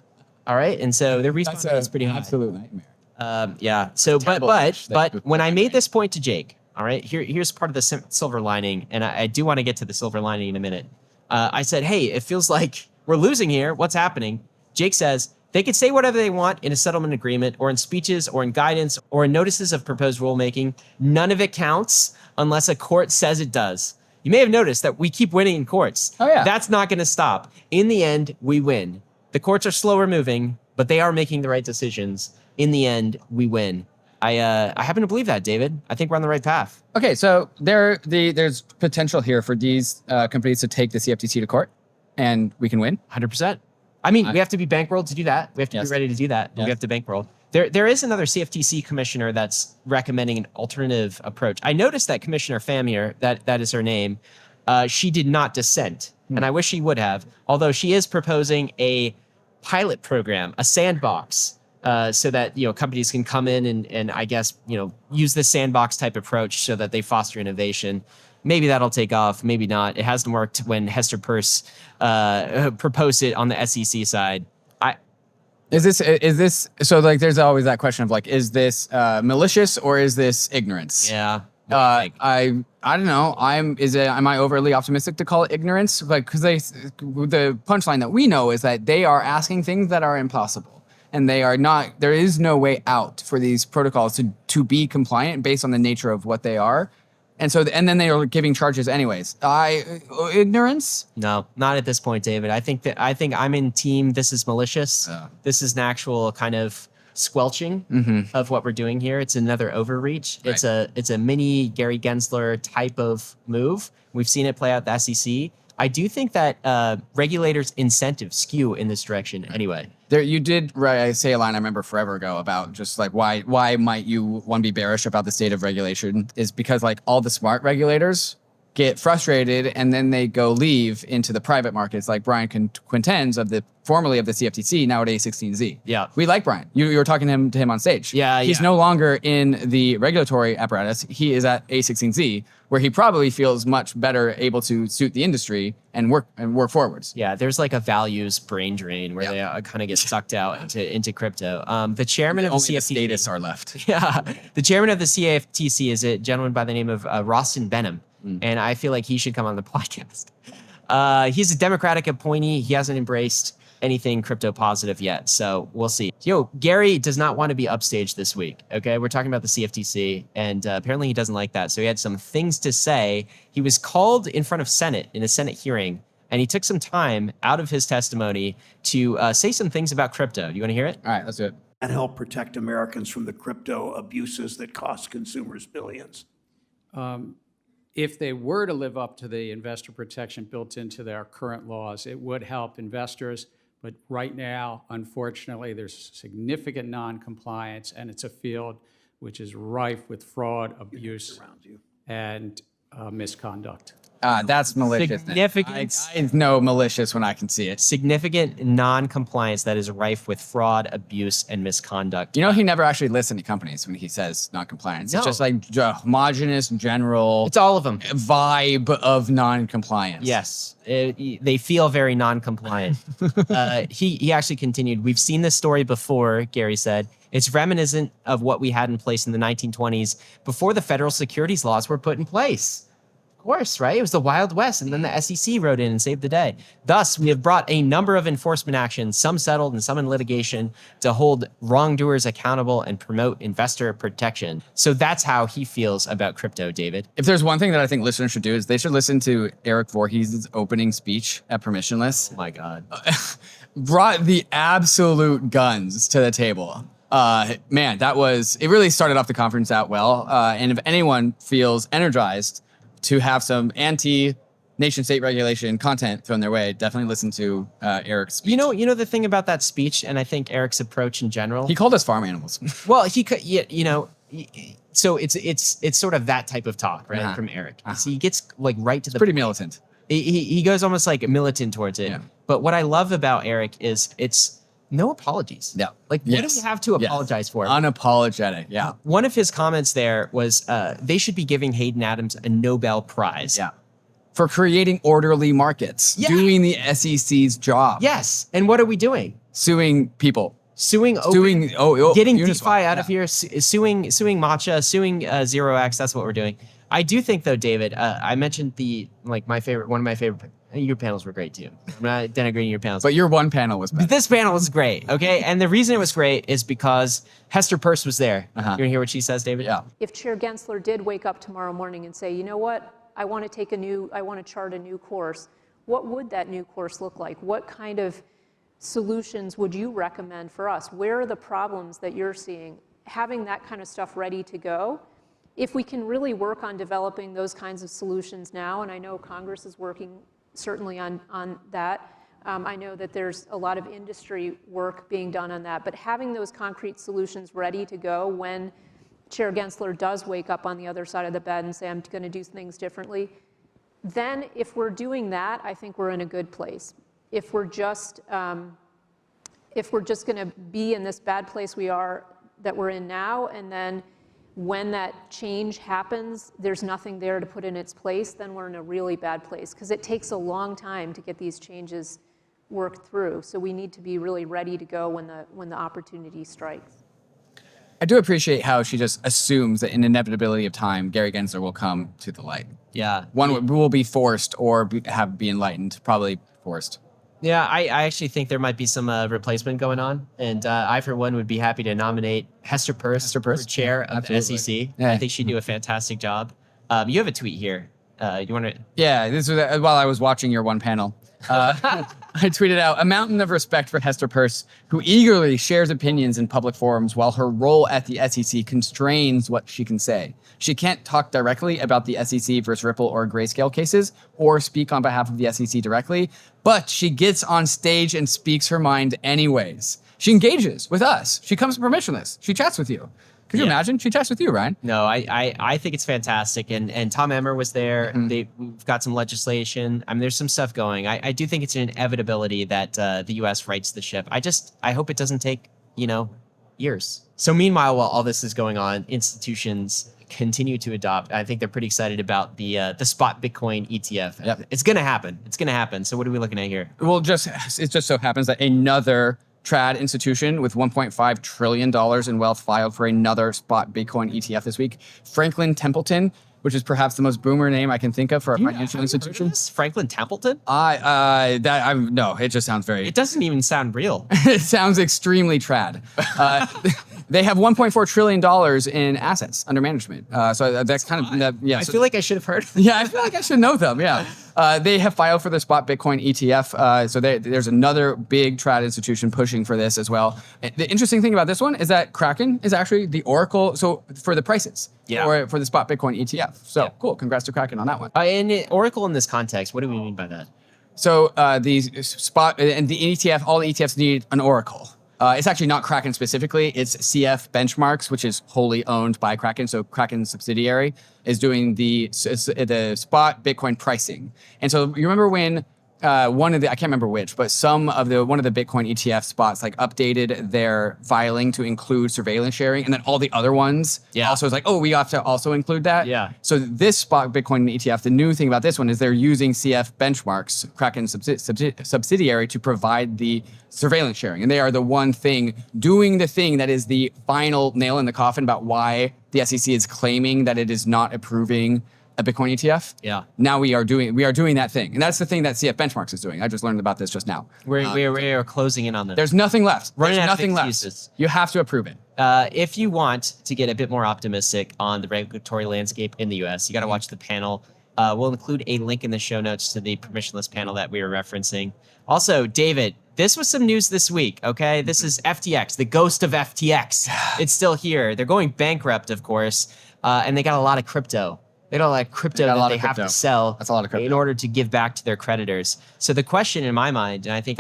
All right, and so their respawn rate is pretty high. Absolute nightmare. Yeah. So, but when I made this point to Jake, all right, here's part of the silver lining, and I do want to get to the silver lining in a minute. I said, hey, it feels like we're losing here. What's happening? Jake says, they could say whatever they want in a settlement agreement or in speeches or in guidance or in notices of proposed rulemaking. None of it counts unless a court says it does. You may have noticed that we keep winning in courts. Oh, yeah. That's not going to stop. In the end, we win. The courts are slower moving, but they are making the right decisions. In the end, we win. I happen to believe that, David. I think we're on the right path. Okay, so there's potential here for these companies to take the CFTC to court, and we can win. 100%. I mean, we have to be bankrolled to do that. We have to be ready to do that. We have to bankroll. There is another CFTC commissioner that's recommending an alternative approach. I noticed that Commissioner Famier, that is her name, she did not dissent, and I wish she would have, although she is proposing a pilot program, a sandbox, so that companies can come in and I guess use the sandbox type approach so that they foster innovation. Maybe that'll take off, maybe not. It hasn't worked when Hester Peirce proposed it on the SEC side. Is this so? Like, there's always that question of like, is this malicious or is this ignorance? Yeah. I don't know. Am I overly optimistic to call it ignorance? Like, because the punchline that we know is that they are asking things that are impossible, and they are not. There is no way out for these protocols to be compliant based on the nature of what they are. And then they are giving charges anyways. Ignorance? No, not at this point, David. I think I'm in team. This is malicious. This is an actual kind of squelching of what we're doing here. It's another overreach. Right. It's a mini Gary Gensler type of move. We've seen it play out at the SEC. I do think that regulators' incentives skew in this direction anyway. You did say a line I remember forever ago about just like why might you want to be bearish about the state of regulation is because like all the smart regulators get frustrated and then they go leave into the private markets, like Brian Quintens formerly of the CFTC, now at A16Z. Yeah. We like Brian. You were talking to him on stage. Yeah. He's no longer in the regulatory apparatus. He is at A16Z, where he probably feels much better able to suit the industry and work forwards. Yeah, there's like a values brain drain where they kind of get sucked out into crypto. The chairman of the CFTC... status are left. Yeah. The chairman of the CFTC is a gentleman by the name of Rostin Benham. And I feel like he should come on the podcast. He's a Democratic appointee. He hasn't embraced anything crypto positive yet. So we'll see. Gary does not want to be upstaged this week. Okay. We're talking about the CFTC and apparently he doesn't like that. So he had some things to say. He was called in front of Senate in a Senate hearing and he took some time out of his testimony to say some things about crypto. Do you want to hear it? All right, let's do it. And help protect Americans from the crypto abuses that cost consumers billions. If they were to live up to the investor protection built into their current laws, it would help investors. But right now, unfortunately, there's significant non-compliance, and it's a field which is rife with fraud, abuse, and misconduct. That's malicious. I know malicious when I can see it. Significant non-compliance that is rife with fraud, abuse, and misconduct. He never actually lists any companies when he says non-compliance. No. It's just like homogenous, general. It's all of them. Vibe of non-compliance. Yes. They feel very non-compliant. He actually continued, we've seen this story before, Gary said. It's reminiscent of what we had in place in the 1920s before the federal securities laws were put in place. course, right? It was the Wild West, and then the SEC rode in and saved the day. Thus, we have brought a number of enforcement actions, some settled and some in litigation, to hold wrongdoers accountable and promote investor protection. So that's how he feels about crypto, David. If there's one thing that I think listeners should do is they should listen to Eric Voorhees' opening speech at Permissionless. Oh my God. Brought the absolute guns to the table. Man, it really started off the conference out well. And if anyone feels energized to have some anti-nation state regulation content thrown their way, definitely listen to Eric's speech. You know the thing about that speech, and I think Eric's approach in general. He called us farm animals. Well, he could, so it's sort of that type of talk, right, from Eric. So he gets like right to the Pretty militant. He goes almost like militant towards it. Yeah. But what I love about Eric is it's no apologies. Yeah. Like, what do we have to apologize for? Unapologetic. Yeah. One of his comments there was they should be giving Hayden Adams a Nobel Prize. Yeah. For creating orderly markets, doing the SEC's job. Yes. And what are we doing? Suing people. Getting Uniswap. DeFi out of here, suing Matcha, suing 0x. That's what we're doing. I do think, though, David, I mentioned one of my favorite. Your panels were great too. I'm not denigrating your panels, But your one panel was better. this panel was great. Okay, and the reason it was great is because Hester Peirce was there. You want to hear what she says, David? Yeah. If Chair Gensler did wake up tomorrow morning and say, you know what, I want to chart a new course, what would that new course look like? What kind of solutions would you recommend for us? Where are the problems that you're seeing? Having that kind of stuff ready to go. If we can really work on developing those kinds of solutions now, and I know Congress is working certainly on that. I know that there's a lot of industry work being done on that, but having those concrete solutions ready to go when Chair Gensler does wake up on the other side of the bed and say, I'm going to do things differently, then if we're doing that, I think we're in a good place. If we're just going to be in this bad place that we're in now, and then when that change happens, there's nothing there to put in its place, then we're in a really bad place, because it takes a long time to get these changes worked through. So we need to be really ready to go when the opportunity strikes. I do appreciate how she just assumes that in inevitability of time, Gary Gensler will come to the light. Yeah. One will be forced or be enlightened, probably forced. Yeah, I actually think there might be some replacement going on, and I, for one, would be happy to nominate Hester Peirce for chair of the SEC. Yeah. I think she'd do a fantastic job. You have a tweet here. You want to? Yeah, this was while I was watching your one panel. I tweeted out a mountain of respect for Hester Peirce, who eagerly shares opinions in public forums while her role at the SEC constrains what she can say. She can't talk directly about the SEC versus Ripple or Grayscale cases or speak on behalf of the SEC directly, but she gets on stage and speaks her mind anyways. She engages with us. She comes permissionless. She chats with you. Could you imagine? She chats with you, Ryan. No, I think it's fantastic. And Tom Emmer was there. We've got some legislation. I mean, there's some stuff going. I do think it's an inevitability that the U.S. rights the ship. I hope it doesn't take, years. So meanwhile, while all this is going on, institutions continue to adopt. I think they're pretty excited about the spot Bitcoin ETF. Yep. It's going to happen. It's going to happen. So what are we looking at here? Well, it just so happens that another trad institution with $1.5 trillion in wealth filed for another spot Bitcoin ETF this week. Franklin Templeton, which is perhaps the most boomer name I can think of for a financial institution. Franklin Templeton? No, it just sounds very. It doesn't even sound real. It sounds extremely trad. They have $1.4 trillion in assets under management. So that's kind of yeah. I feel like I should have heard. Yeah, I feel like I should know them. Yeah. They have filed for the spot Bitcoin ETF. So there's another big trad institution pushing for this as well. The interesting thing about this one is that KRAKEN is actually the oracle. So for the prices, for the spot Bitcoin ETF. So cool. Congrats to KRAKEN on that one. And oracle in this context, what do we mean by that? So the spot and the ETF, all the ETFs need an oracle. It's actually not KRAKEN specifically. It's CF Benchmarks, which is wholly owned by KRAKEN. So KRAKEN's subsidiary is doing the spot Bitcoin pricing. And so you remember when one of the, I can't remember which, but one of the Bitcoin ETF spots like updated their filing to include surveillance sharing, and then all the other ones also was like, oh, we have to also include that. Yeah. So this spot Bitcoin ETF, the new thing about this one is they're using CF Benchmarks, KRAKEN's subsidiary, to provide the surveillance sharing, and they are the one thing doing the thing that is the final nail in the coffin about why the SEC is claiming that it is not approving a Bitcoin ETF. Yeah. Now we are doing that thing, and that's the thing that CF Benchmarks is doing. I just learned about this just now. We're closing in on this. There's nothing left. Running There's out of nothing left. excuses. You have to approve it. If you want to get a bit more optimistic on the regulatory landscape in the US, you got to watch the panel. We'll include a link in the show notes to the permissionless panel that we were referencing. Also, David, this was some news this week, okay? This is FTX, the ghost of FTX. It's still here. They're going bankrupt, of course, and they got a lot of crypto. They got a lot of crypto that they have to sell That's a lot of crypto. in order to give back to their creditors. So the question in my mind, and I think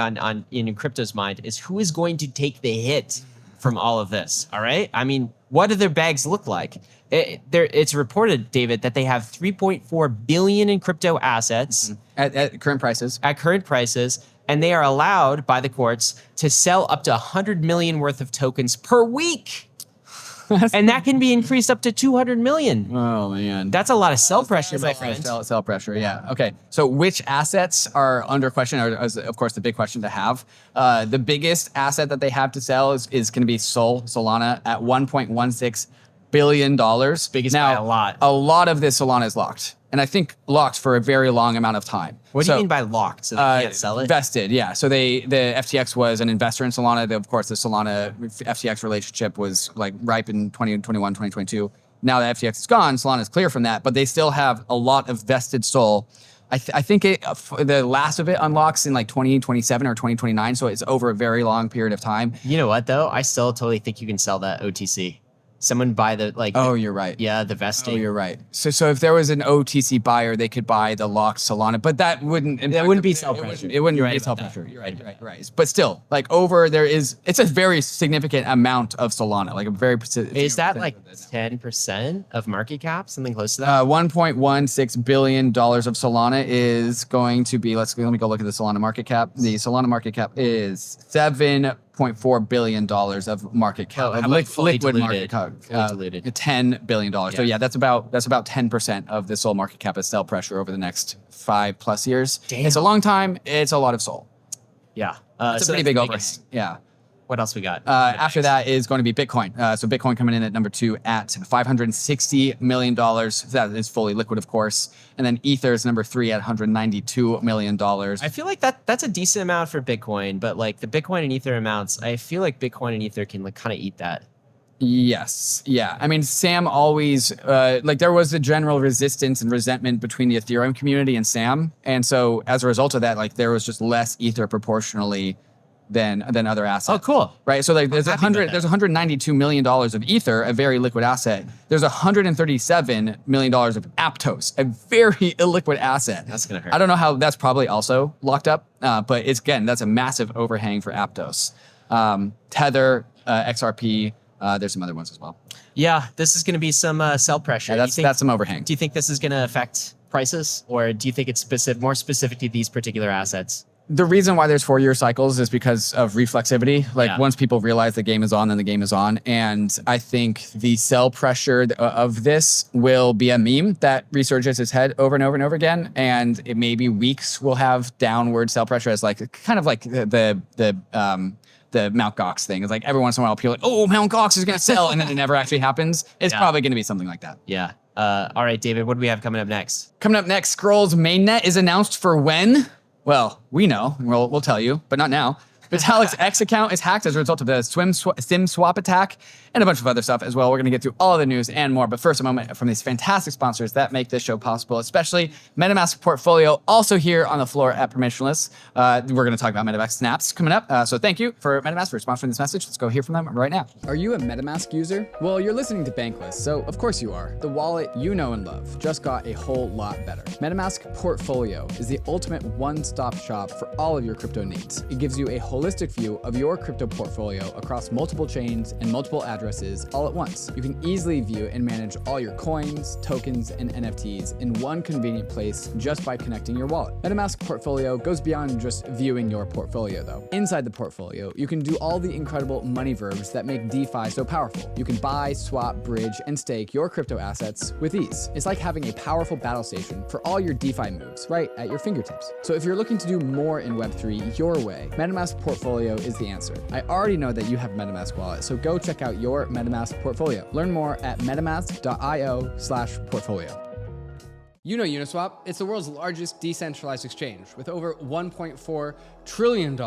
in crypto's mind, is who is going to take the hit from all of this, all right? I mean, what do their bags look like? It's reported, David, that they have 3.4 billion in crypto assets At current prices. at current prices, and they are allowed by the courts to sell up to 100 million worth of tokens per week. And that can be increased up to 200 million. Oh man. That's a lot of sell pressure, my friend. Sell pressure, yeah. Okay, so which assets are under question, or is, of course, the big question to have. The biggest asset that they have to sell is going to be Solana at $1.16 billion. Biggest by a lot. A lot of this Solana is locked, and I think locked for a very long amount of time. What do you mean by locked? So they can't sell it? Vested, yeah. So the FTX was an investor in Solana. Of course, the Solana FTX relationship was like ripe in 2021, 2022. Now that FTX is gone, Solana is clear from that, but they still have a lot of vested SOL. I think the last of it unlocks in like 2027 or 2029, so it's over a very long period of time. You know what, though? I still totally think you can sell that OTC. Someone buy the, like... Oh, you're right. Yeah, the vesting. Oh, you're right. So if there was an OTC buyer, they could buy the locked Solana, but that wouldn't be sell pressure. It wouldn't You're be right sell about pressure. that. You're right. But still, like it's a very significant amount of Solana, like a very specific. Is that like 10% of market cap? Something close to that? $1.16 billion of Solana is going to be, let me go look at the Solana market cap. The Solana market cap is $7.4 billion of market cap. How of about fully liquid diluted? market cap. Fully diluted. $10 billion. So yeah, that's about 10% of the SOL market cap is sell pressure over the next 5+ years. Damn. It's a long time. It's a lot of SOL. Yeah. It's so a pretty that's big the overhang. biggest. Yeah. What else we got? After that is going to be Bitcoin. So Bitcoin coming in at number 2 at $560 million. That is fully liquid, of course. And then Ether is number 3 at $192 million. I feel like that's a decent amount for Bitcoin, but like the Bitcoin and Ether amounts, I feel like Bitcoin and Ether can like kind of eat that. Yes. Yeah. I mean, Sam always, there was a general resistance and resentment between the Ethereum community and Sam. And so as a result of that, like there was just less Ether proportionally than other assets. Oh, cool. Right. So like there's happy about that. there's $192 million of Ether, a very liquid asset. There's $137 million of Aptos, a very illiquid asset. That's gonna hurt. I don't know how that's probably also locked up, but that's a massive overhang for Aptos. Tether, XRP, there's some other ones as well. Yeah, this is going to be some sell pressure. Yeah, that's some overhang. Do you think this is going to affect prices, or do you think it's more specific to these particular assets? The reason why there's 4-year cycles is because of reflexivity. Like Yeah. once people realize the game is on, then the game is on. And I think the sell pressure of this will be a meme that resurges its head over and over and over again. And it maybe weeks will have downward sell pressure as like kind of like the Mt. Gox thing. It's like every once in a while people are like, oh, Mt. Gox is going to sell. And then it never actually happens. It's Yeah. probably going to be something like that. Yeah. All right, David, what do we have coming up next? Coming up next, Scroll's mainnet is announced for when? Well, we know. We'll tell you, but not now. Vitalik's X account is hacked as a result of the SIM swap attack and a bunch of other stuff as well. We're going to get through all of the news and more. But first, a moment from these fantastic sponsors that make this show possible, especially Metamask Portfolio, also here on the floor at Permissionless. We're going to talk about Metamask Snaps coming up. So thank you for Metamask for sponsoring this message. Let's go hear from them right now. Are you a MetaMask user? Well, you're listening to Bankless, so of course you are. The wallet you know and love just got a whole lot better. MetaMask Portfolio is the ultimate one-stop shop for all of your crypto needs. It gives you a holistic view of your crypto portfolio across multiple chains and multiple addresses all at once. You can easily view and manage all your coins, tokens, and NFTs in one convenient place just by connecting your wallet. MetaMask Portfolio goes beyond just viewing your portfolio though. Inside the portfolio, you can do all the incredible money verbs that make DeFi so powerful. You can buy, swap, bridge, and stake your crypto assets with ease. It's like having a powerful battle station for all your DeFi moves right at your fingertips. So if you're looking to do more in Web3 your way, MetaMask Portfolio is the answer. I already know that you have MetaMask wallet, so go check out your MetaMask portfolio. Learn more at metamask.io/portfolio. You know Uniswap, it's the world's largest decentralized exchange with over $1.4 trillion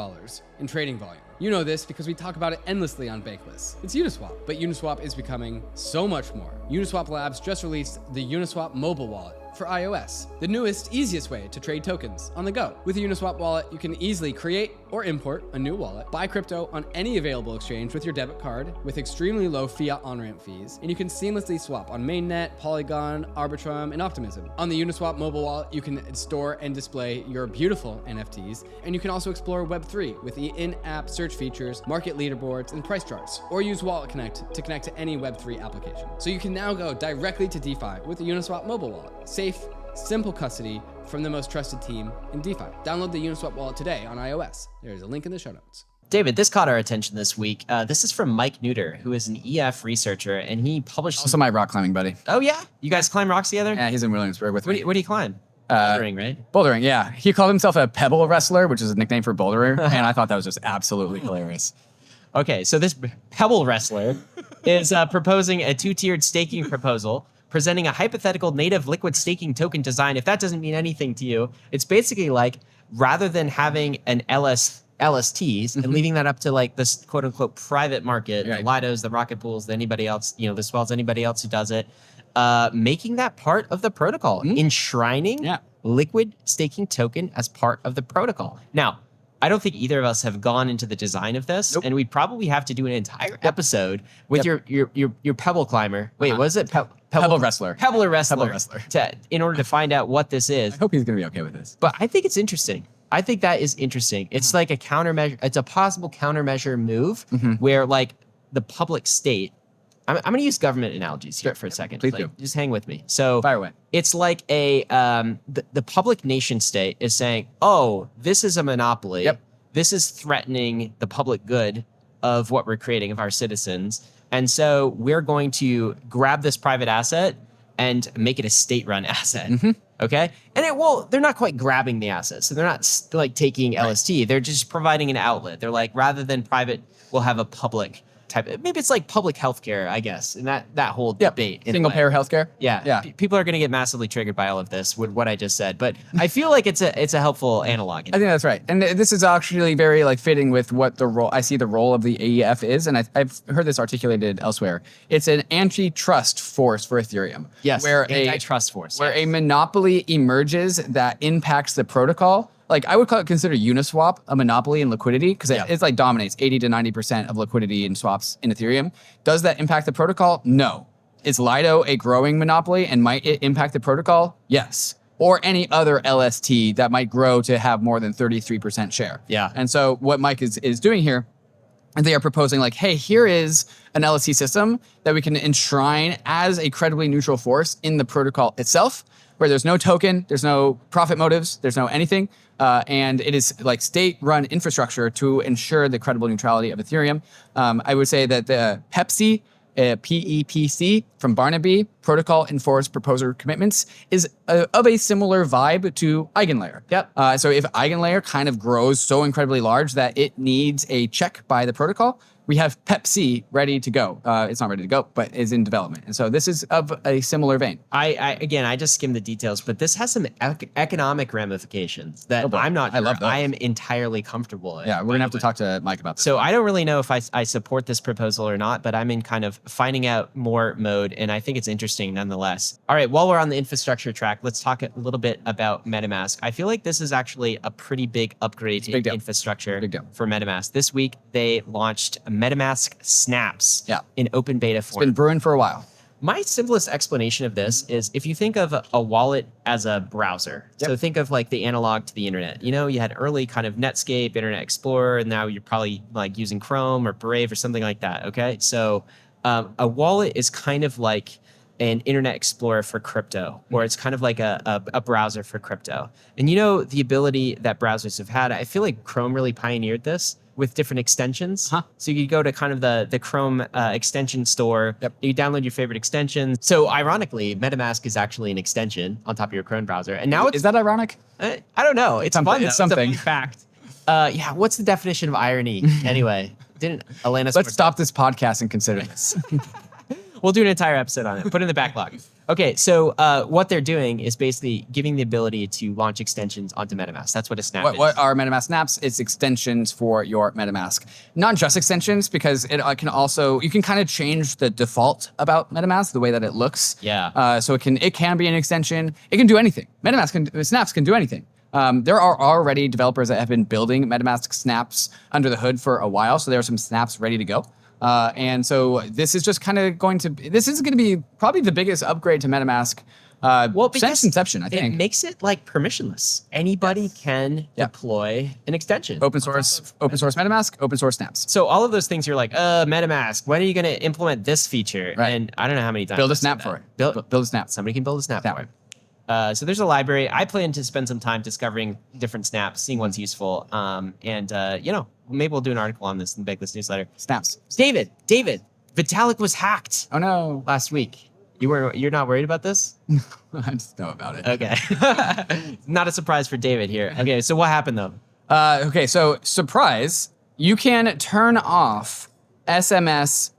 in trading volume. You know this because we talk about it endlessly on Bankless. It's Uniswap, but Uniswap is becoming so much more. Uniswap Labs just released the Uniswap mobile wallet for iOS, the newest, easiest way to trade tokens on the go. With the Uniswap wallet, you can easily create or import a new wallet, buy crypto on any available exchange with your debit card with extremely low fiat on-ramp fees, and you can seamlessly swap on Mainnet, Polygon, Arbitrum, and Optimism. On the Uniswap mobile wallet, you can store and display your beautiful NFTs, and you can also explore Web3 with the in-app search features, market leaderboards, and price charts, or use Wallet Connect to connect to any Web3 application. So you can now go directly to DeFi with the Uniswap mobile wallet. Safe, simple custody from the most trusted team in DeFi. Download the Uniswap wallet today on iOS. There's a link in the show notes. David, this caught our attention this week. This is from Mike Neuter, who is an EF researcher, and he published... Also my rock climbing buddy. Oh, yeah? You guys climb rocks together? Yeah, he's in Williamsburg with me. What do you climb? Bouldering, right? Bouldering, yeah. He called himself a pebble wrestler, which is a nickname for boulderer, and I thought that was just absolutely hilarious. Okay, so this pebble wrestler is proposing a two-tiered staking proposal, presenting a hypothetical native liquid staking token design. If that doesn't mean anything to you, it's basically like, rather than having an LSTs and leaving that up to like this quote unquote private market, the Lidos, the Rocket Pools, the anybody else, the Swells, anybody else who does it, making that part of the protocol, enshrining liquid staking token as part of the protocol. Now, I don't think either of us have gone into the design of this, and we'd probably have to do an entire episode with your pebble climber. Wait, was it Pebble wrestler. Pebble wrestler. Pebble wrestler. In order to find out what this is. I hope he's going to be okay with this. But I think it's interesting. I think that is interesting. It's like a countermeasure. It's a possible countermeasure move where like the public state, I'm going to use government analogies here for a second. Please like, do. Just hang with me. So Fire away. It's like the public nation state is saying, oh, this is a monopoly. Yep. This is threatening the public good of what we're creating, of our citizens. And so we're going to grab this private asset and make it a state-run asset. Okay? And they're not quite grabbing the asset. So they're not like taking LST. They're just providing an outlet. They're like, rather than private, we'll have a public type. Maybe it's like public healthcare, I guess. And that whole debate. Single payer healthcare. Yeah. People are going to get massively triggered by all of this with what I just said. But I feel like it's a helpful analog. I think that's right. And this is actually very like fitting with what the role, I see the role of the AEF is. And I've heard this articulated elsewhere. It's an antitrust force for Ethereum. Yes, where antitrust force. Where a monopoly emerges that impacts the protocol. Like I would consider Uniswap a monopoly in liquidity because it's like dominates 80 to 90% of liquidity in swaps in Ethereum. Does that impact the protocol? No. Is Lido a growing monopoly and might it impact the protocol? Yes. Or any other LST that might grow to have more than 33% share. Yeah. And so what Mike is doing here, and they are proposing like, hey, here is an LST system that we can enshrine as a credibly neutral force in the protocol itself, where there's no token, there's no profit motives, there's no anything. And it is like state-run infrastructure to ensure the credible neutrality of Ethereum. I would say that the Pepsi, PEPC from Barnaby, Protocol Enforced Proposer Commitments, is of a similar vibe to EigenLayer. Yep. So if EigenLayer kind of grows so incredibly large that it needs a check by the protocol, we have Pepsi ready to go. It's not ready to go, but is in development. And so this is of a similar vein. I just skimmed the details, but this has some economic ramifications that I'm not sure I love those. I am entirely comfortable in. Yeah, we're gonna have to talk to Mike about this. So I don't really know if I support this proposal or not, but I'm in kind of finding out more mode, and I think it's interesting nonetheless. All right, while we're on the infrastructure track, let's talk a little bit about MetaMask. I feel like this is actually a pretty big upgrade in infrastructure for MetaMask. This week, they launched Metamask Snaps in open beta form. It's been brewing for a while. My simplest explanation of this is if you think of a wallet as a browser, so think of like the analog to the internet. You had early kind of Netscape, Internet Explorer, and now you're probably like using Chrome or Brave or something like that, okay? So a wallet is kind of like an Internet Explorer for crypto, or it's kind of like a browser for crypto. And the ability that browsers have had, I feel like Chrome really pioneered this with different extensions. So you could go to kind of the Chrome extension store. You download your favorite extensions. So ironically, MetaMask is actually an extension on top of your Chrome browser. And now is that ironic? I don't know. It's fun. It's something. It's a fun fact. What's the definition of irony anyway? Didn't Alanis? Let's stop this podcast and consider this. We'll do an entire episode on it. Put it in the backlog. Okay, so what they're doing is basically giving the ability to launch extensions onto MetaMask. That's what a snap is. What are MetaMask Snaps? It's extensions for your MetaMask. Not just extensions, because it can also, you can kind of change the default about MetaMask, the way that it looks. Yeah. So it can be an extension. It can do anything. Snaps can do anything. There are already developers that have been building MetaMask Snaps under the hood for a while, so there are some snaps ready to go. And so this is just kind of going to be probably the biggest upgrade to MetaMask since inception, I think. It makes it like permissionless. Anybody can deploy an extension. Open source MetaMask, open source Snaps. So all of those things, you're like, MetaMask, when are you going to implement this feature? Right. And I don't know how many times. Build a snap for it. Build a snap. Somebody can build a snap for it. So there's a library. I plan to spend some time discovering different snaps, seeing what's useful. Maybe we'll do an article on this in the Bankless newsletter. Snaps. David, Vitalik was hacked Oh no. last week. You're not worried about this? I just know about it. Okay. Not a surprise for David here. Okay, so what happened though? So surprise, you can turn off SMS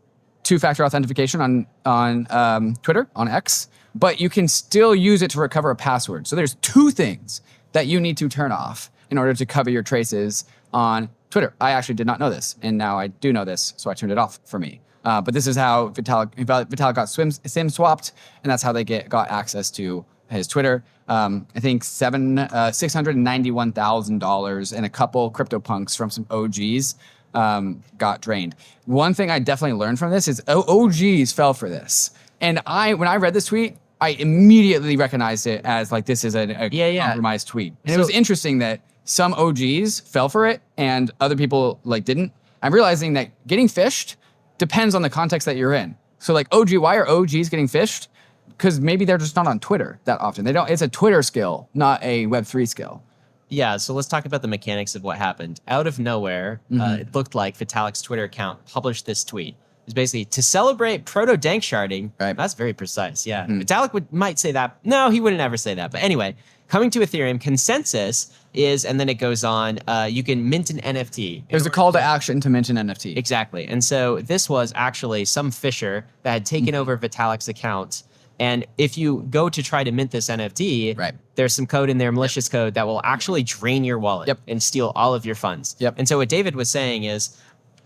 two-factor authentication on Twitter, on X, but you can still use it to recover a password. So there's two things that you need to turn off in order to cover your traces on Twitter. I actually did not know this, and now I do know this, so I turned it off for me. But this is how Vitalik got SIM swapped, and that's how they got access to his Twitter. I think $691,000 and a couple CryptoPunks from some OGs got drained. One thing I definitely learned from this is OGs fell for this. And when I read this tweet, I immediately recognized it as like this is a compromised tweet. And it was interesting that some OGs fell for it and other people like didn't. I'm realizing that getting phished depends on the context that you're in. So like why are OGs getting phished? Because maybe they're just not on Twitter that often. It's a Twitter skill, not a Web3 skill. Yeah, so let's talk about the mechanics of what happened. Out of nowhere, it looked like Vitalik's Twitter account published this tweet. It was basically, to celebrate proto-dank sharding. Right. That's very precise, yeah. Vitalik might say that. No, he wouldn't ever say that. But anyway, coming to Ethereum, consensus is, and then it goes on, you can mint an NFT. There's a call to action to mint an NFT. Exactly. And so this was actually some fisher that had taken over Vitalik's account. And if you go to try to mint this NFT, there's some code in there, malicious code, that will actually drain your wallet and steal all of your funds. And so what David was saying is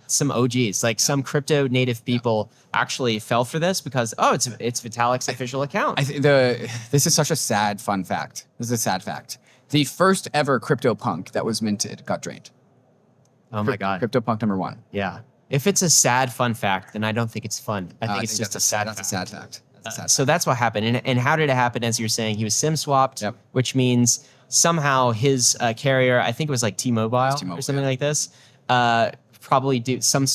some OGs, like some crypto native people actually fell for this because, it's Vitalik's official account. This is such a sad fun fact. This is a sad fact. The first ever CryptoPunk that was minted got drained. Oh my God. CryptoPunk number 1. Yeah. If it's a sad fun fact, then I don't think it's fun. I think it's just a sad fact. That's a sad fact. So that's what happened. And how did it happen? As you're saying, he was SIM swapped, which means somehow his carrier, I think it was like T-Mobile or something like this, probably some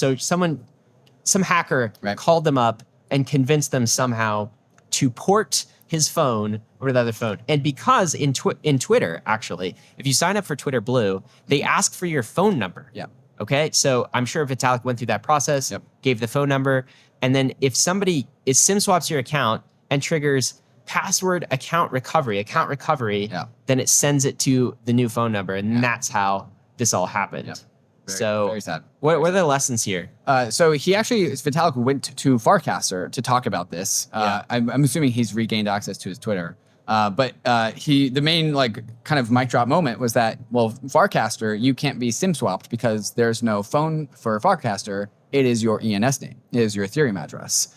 hacker called them up and convinced them somehow to port his phone over to the other phone. And because in Twitter, actually, if you sign up for Twitter Blue, they ask for your phone number. Okay, so I'm sure Vitalik went through that process, gave the phone number, and then if somebody SIM swaps your account and triggers password account recovery, then it sends it to the new phone number, and that's how this all happened. Very sad. What are the lessons here? So Vitalik went to Farcaster to talk about this. I'm assuming he's regained access to his Twitter. But the main kind of mic drop moment was that, Farcaster, you can't be SIM swapped because there's no phone for Farcaster. It is your ENS name. It is your Ethereum address.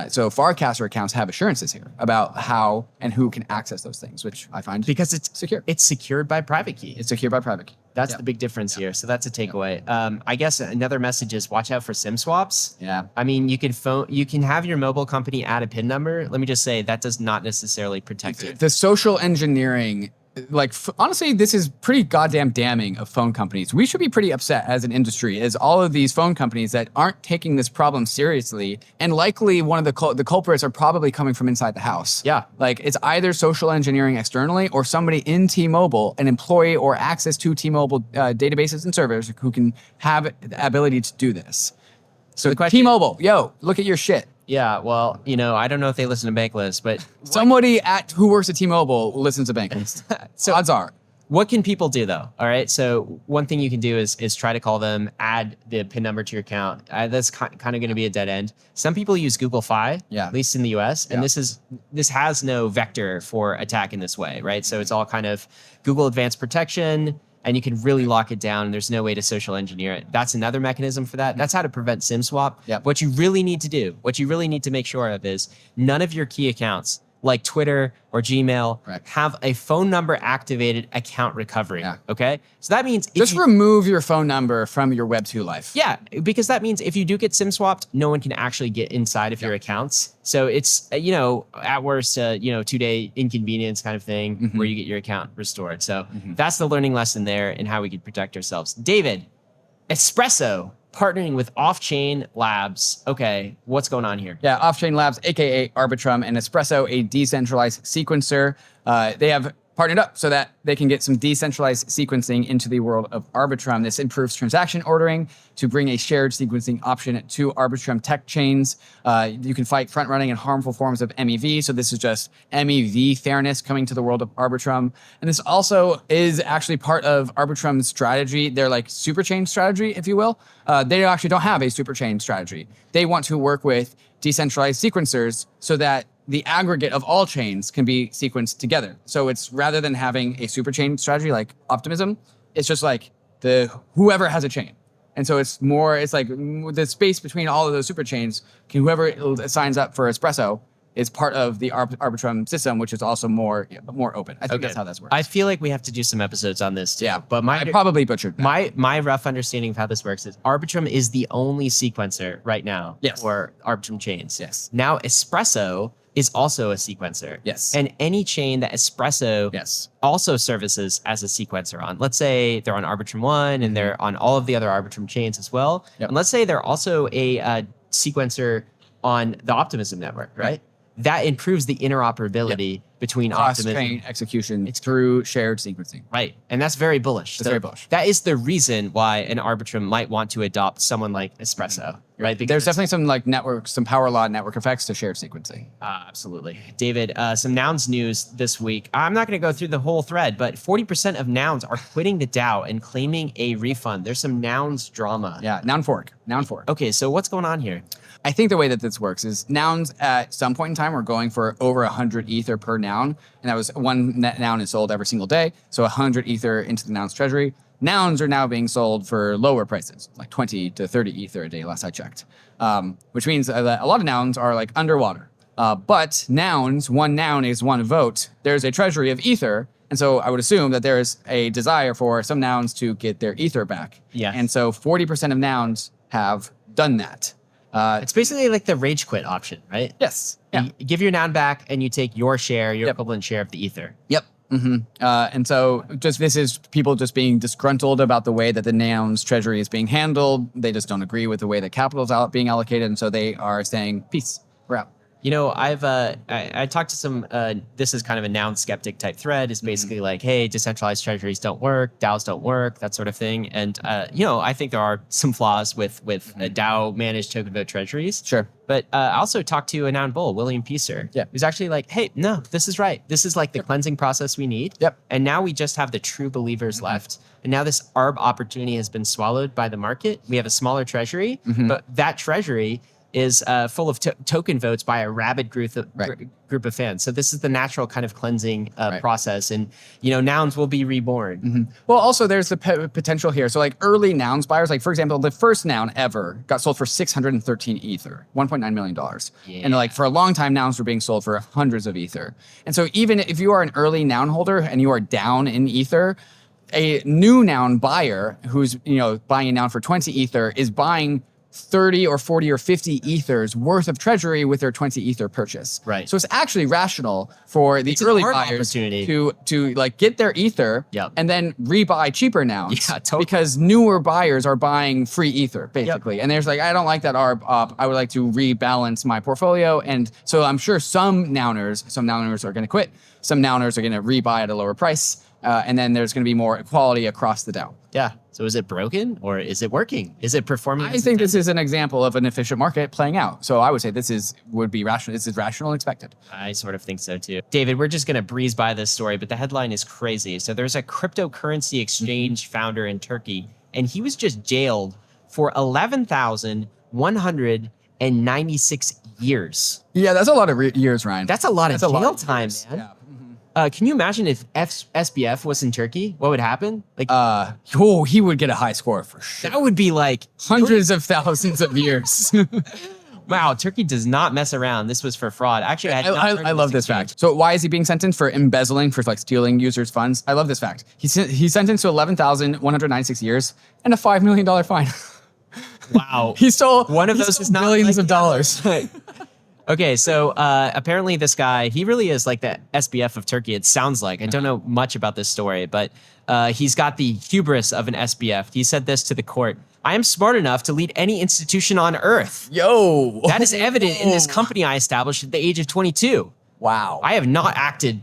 So Farcaster accounts have assurances here about how and who can access those things, which I find because it's secure. It's secured by private key. It's secured by private key. That's the big difference here. So that's a takeaway. I guess another message is watch out for SIM swaps. I mean, you can have your mobile company add a PIN number. Let me just say that does not necessarily protect you. The social engineering, honestly, this is pretty goddamn damning of phone companies. We should be pretty upset as an industry, as all of these phone companies that aren't taking this problem seriously, and likely one of the culprits are probably coming from inside the house. It's either social engineering externally or somebody in T-Mobile, an employee or access to T-Mobile databases and servers who can have the ability to do this. So T-Mobile, look at your shit. Yeah, well, I don't know if they listen to Bankless, but somebody who works at T-Mobile listens to Bankless. So odds are. What can people do though? All right. So one thing you can do is try to call them, add the PIN number to your account. That's kind of going to be a dead end. Some people use Google Fi, at least in the US, and this has no vector for attack in this way, right? So it's all kind of Google Advanced Protection, and you can really lock it down. And there's no way to social engineer it. That's another mechanism for that. That's how to prevent SIM swap. What you really need to do, what you really need to make sure of is none of your key accounts like Twitter or Gmail have a phone number activated account recovery. Okay. So that means just remove your phone number from your Web2 life. Yeah. Because that means if you do get SIM swapped, no one can actually get inside of your accounts. So it's, at worst, 2-day inconvenience kind of thing where you get your account restored. So that's the learning lesson there and how we can protect ourselves. David, Espresso partnering with Offchain Labs. Okay, what's going on here? Yeah, Offchain Labs, aka ARBITRUM, and Espresso, a decentralized sequencer. They have partnered up so that they can get some decentralized sequencing into the world of ARBITRUM. This improves transaction ordering to bring a shared sequencing option to ARBITRUM tech chains. You can fight front-running and harmful forms of MEV. So this is just MEV fairness coming to the world of ARBITRUM. And this also is actually part of ARBITRUM's strategy. They're like super chain strategy, if you will. They actually don't have a super chain strategy. They want to work with decentralized sequencers so that the aggregate of all chains can be sequenced together. So it's rather than having a super chain strategy like Optimism, it's just like whoever has a chain. And so it's like the space between all of those super chains, whoever signs up for Espresso is part of the ARBITRUM system, which is also more open. I think that's how this works. I feel like we have to do some episodes on this too. Yeah, but I probably butchered that. My rough understanding of how this works is ARBITRUM is the only sequencer right now for ARBITRUM chains. Yes. Now Espresso is also a sequencer. Yes. And any chain that Espresso also services as a sequencer on. Let's say they're on ARBITRUM 1 and they're on all of the other ARBITRUM chains as well. And let's say they're also a sequencer on the Optimism network, right? That improves the interoperability between Optimism. Cross-chain execution through shared sequencing. Right. And that's very bullish. That's very bullish. That is the reason why an ARBITRUM might want to adopt someone like Espresso, right? Because there's definitely some power law network effects to shared sequencing. Absolutely. David, some Nouns news this week. I'm not going to go through the whole thread, but 40% of Nouns are quitting the DAO and claiming a refund. There's some Nouns drama. Yeah, Noun fork. Okay, so what's going on here? I think the way that this works is Nouns at some point in time were going for over 100 Ether per noun. And that was one noun is sold every single day. So 100 Ether into the Nouns treasury. Nouns are now being sold for lower prices, like 20 to 30 Ether a day, last I checked. Which means that a lot of nouns are like underwater. But nouns, one noun is one vote. There's a treasury of Ether. And so I would assume that there's a desire for some nouns to get their Ether back. Yeah. And so 40% of nouns have done that. It's basically like the rage quit option, right? Yes. Yeah. You give your noun back and you take your share, your equivalent share of the Ether. Yep. And so this is people just being disgruntled about the way that the Nouns treasury is being handled. They just don't agree with the way that capital is being allocated. And so they are saying, peace, we're out. You know, I talked to some, this is kind of a noun skeptic type thread. It's basically like, hey, decentralized treasuries don't work, DAOs don't work, that sort of thing. And, I think there are some flaws with DAO managed token vote treasuries. Sure. But I also talked to a noun bull, William Piecer, who's actually like, hey, no, this is right. This is like the cleansing process we need. And now we just have the true believers left. And now this ARB opportunity has been swallowed by the market. We have a smaller treasury, but that treasury is full of token votes by a rabid group of fans. So this is the natural kind of cleansing process. And, nouns will be reborn. Well, also there's the potential here. So like early nouns buyers, like for example, the first noun ever got sold for 613 Ether, $1.9 million. Yeah. And like for a long time, nouns were being sold for hundreds of Ether. And so even if you are an early noun holder and you are down in Ether, a new noun buyer who's, buying a noun for 20 Ether is buying 30 or 40 or 50 Ethers worth of treasury with their 20 Ether purchase. Right. So it's actually rational for the early buyers to like get their Ether and then rebuy cheaper nouns. Yeah, totally. Because newer buyers are buying free Ether, basically. And there's like, I don't like that ARB up. I would like to rebalance my portfolio. And so I'm sure some nouners are going to quit. Some nouners are going to rebuy at a lower price. and then there's going to be more equality across the DAO. Yeah. So is it broken or is it working? Is it performing? I think this is an example of an efficient market playing out. So I would say would be rational. This is rational and expected. I sort of think so too. David, we're just going to breeze by this story, but the headline is crazy. So there's a cryptocurrency exchange founder in Turkey, and he was just jailed for 11,196 years. Yeah, that's a lot of years, Ryan. That's a lot of jail of time, years. man. Yeah. Can you imagine if SBF was in Turkey? What would happen? Like, He would get a high score for sure. that would be like Hundreds of thousands of years. wow. Turkey does not mess around. This was for fraud. Actually, I love this fact. So why is he being sentenced for embezzling, for like stealing users' funds? I love this fact. He's sentenced to 11,196 years and a $5 million fine. Wow. He stole One of those is not billions like of dollars. Okay, so apparently this guy, he really is like the SBF of Turkey, it sounds like. I don't know much about this story, but he's got the hubris of an SBF. He said this to the court: "I am smart enough to lead any institution on earth. Yo. That is evident in this company I established at the age of 22. Wow. I have not acted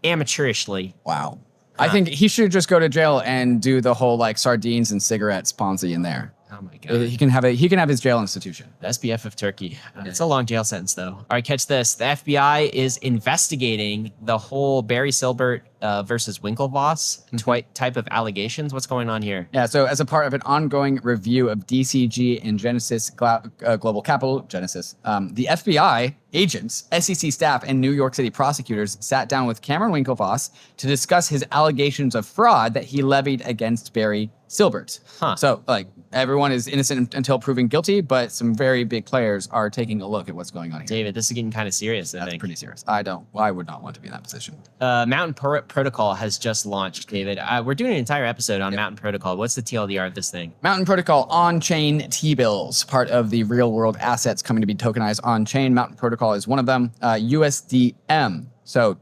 amateurishly." Wow. I think he should just go to jail and do the whole like sardines and cigarettes Ponzi in there. Oh my God. He can have his jail institution. The SBF of Turkey. It's a long jail sentence, though. All right, catch this. The FBI is investigating the whole Barry Silbert versus Winklevoss type of allegations. What's going on here? Yeah, so as a part of an ongoing review of DCG and Genesis Global Capital, the FBI agents, SEC staff, and New York City prosecutors sat down with Cameron Winklevoss to discuss his allegations of fraud that he levied against Barry Silbert. Huh. So, like, everyone is innocent until proven guilty, but some very big players are taking a look at what's going on here. David, this is getting kind of serious, I That's think. pretty serious. I would not want to be in that position. Mountain Protocol has just launched, David. We're doing an entire episode on Mountain Protocol. What's the TLDR of this thing? Mountain Protocol on-chain T-bills, part of the real-world assets coming to be tokenized on-chain. Mountain Protocol is one of them. USDM. So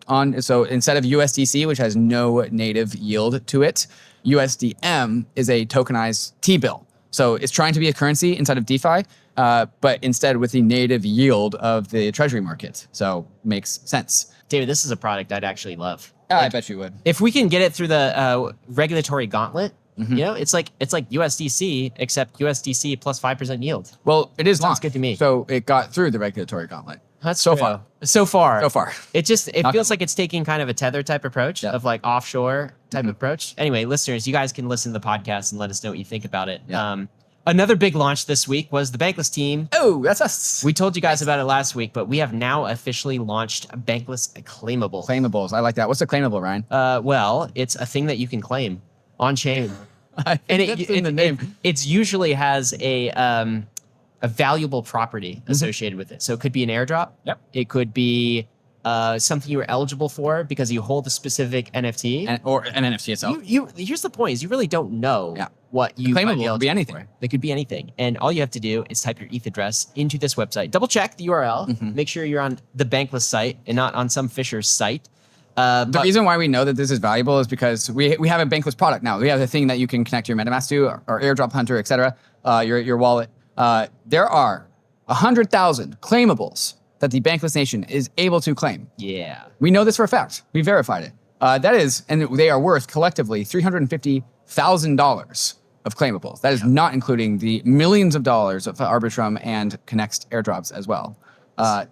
instead of USDC, which has no native yield to it, USDM is a tokenized T-bill. So it's trying to be a currency inside of DeFi, but instead with the native yield of the treasury market. So makes sense. David, this is a product I'd actually love. I bet you would. If we can get it through the regulatory gauntlet, you know, it's like USDC, except USDC plus 5% yield. Well, it is Sounds good to me. So it got through the regulatory gauntlet. That's So true. far. So far. So far. It feels like it's taking kind of a Tether type approach of like offshore type approach. Anyway, listeners, you guys can listen to the podcast and let us know what you think about it. Yeah. Another big launch this week was the Bankless team. Oh, that's us. We told you guys about it last week, but we have now officially launched Bankless Claimable. Claimables. I like that. What's a claimable, Ryan? Well, it's a thing that you can claim on chain. And in the name. It's usually has a valuable property associated with it. So it could be an airdrop. Yep. It could be something you were eligible for because you hold a specific NFT. Or an NFT itself. Here's the point: is you really don't know what you Claimable might be could be eligible anything. for. They could be anything, and all you have to do is type your ETH address into this website. Double check the URL. Make sure you're on the Bankless site and not on some Fisher's site. The reason why we know that this is valuable is because we have a Bankless product now. We have a thing that you can connect your MetaMask to, or AirDrop Hunter, etc. Your wallet. There are 100,000 claimables that the Bankless Nation is able to claim. Yeah. We know this for a fact. We verified it. That is, and they are worth collectively $350,000 of claimables. That is not including the millions of dollars of ARBITRUM and Connext airdrops as well.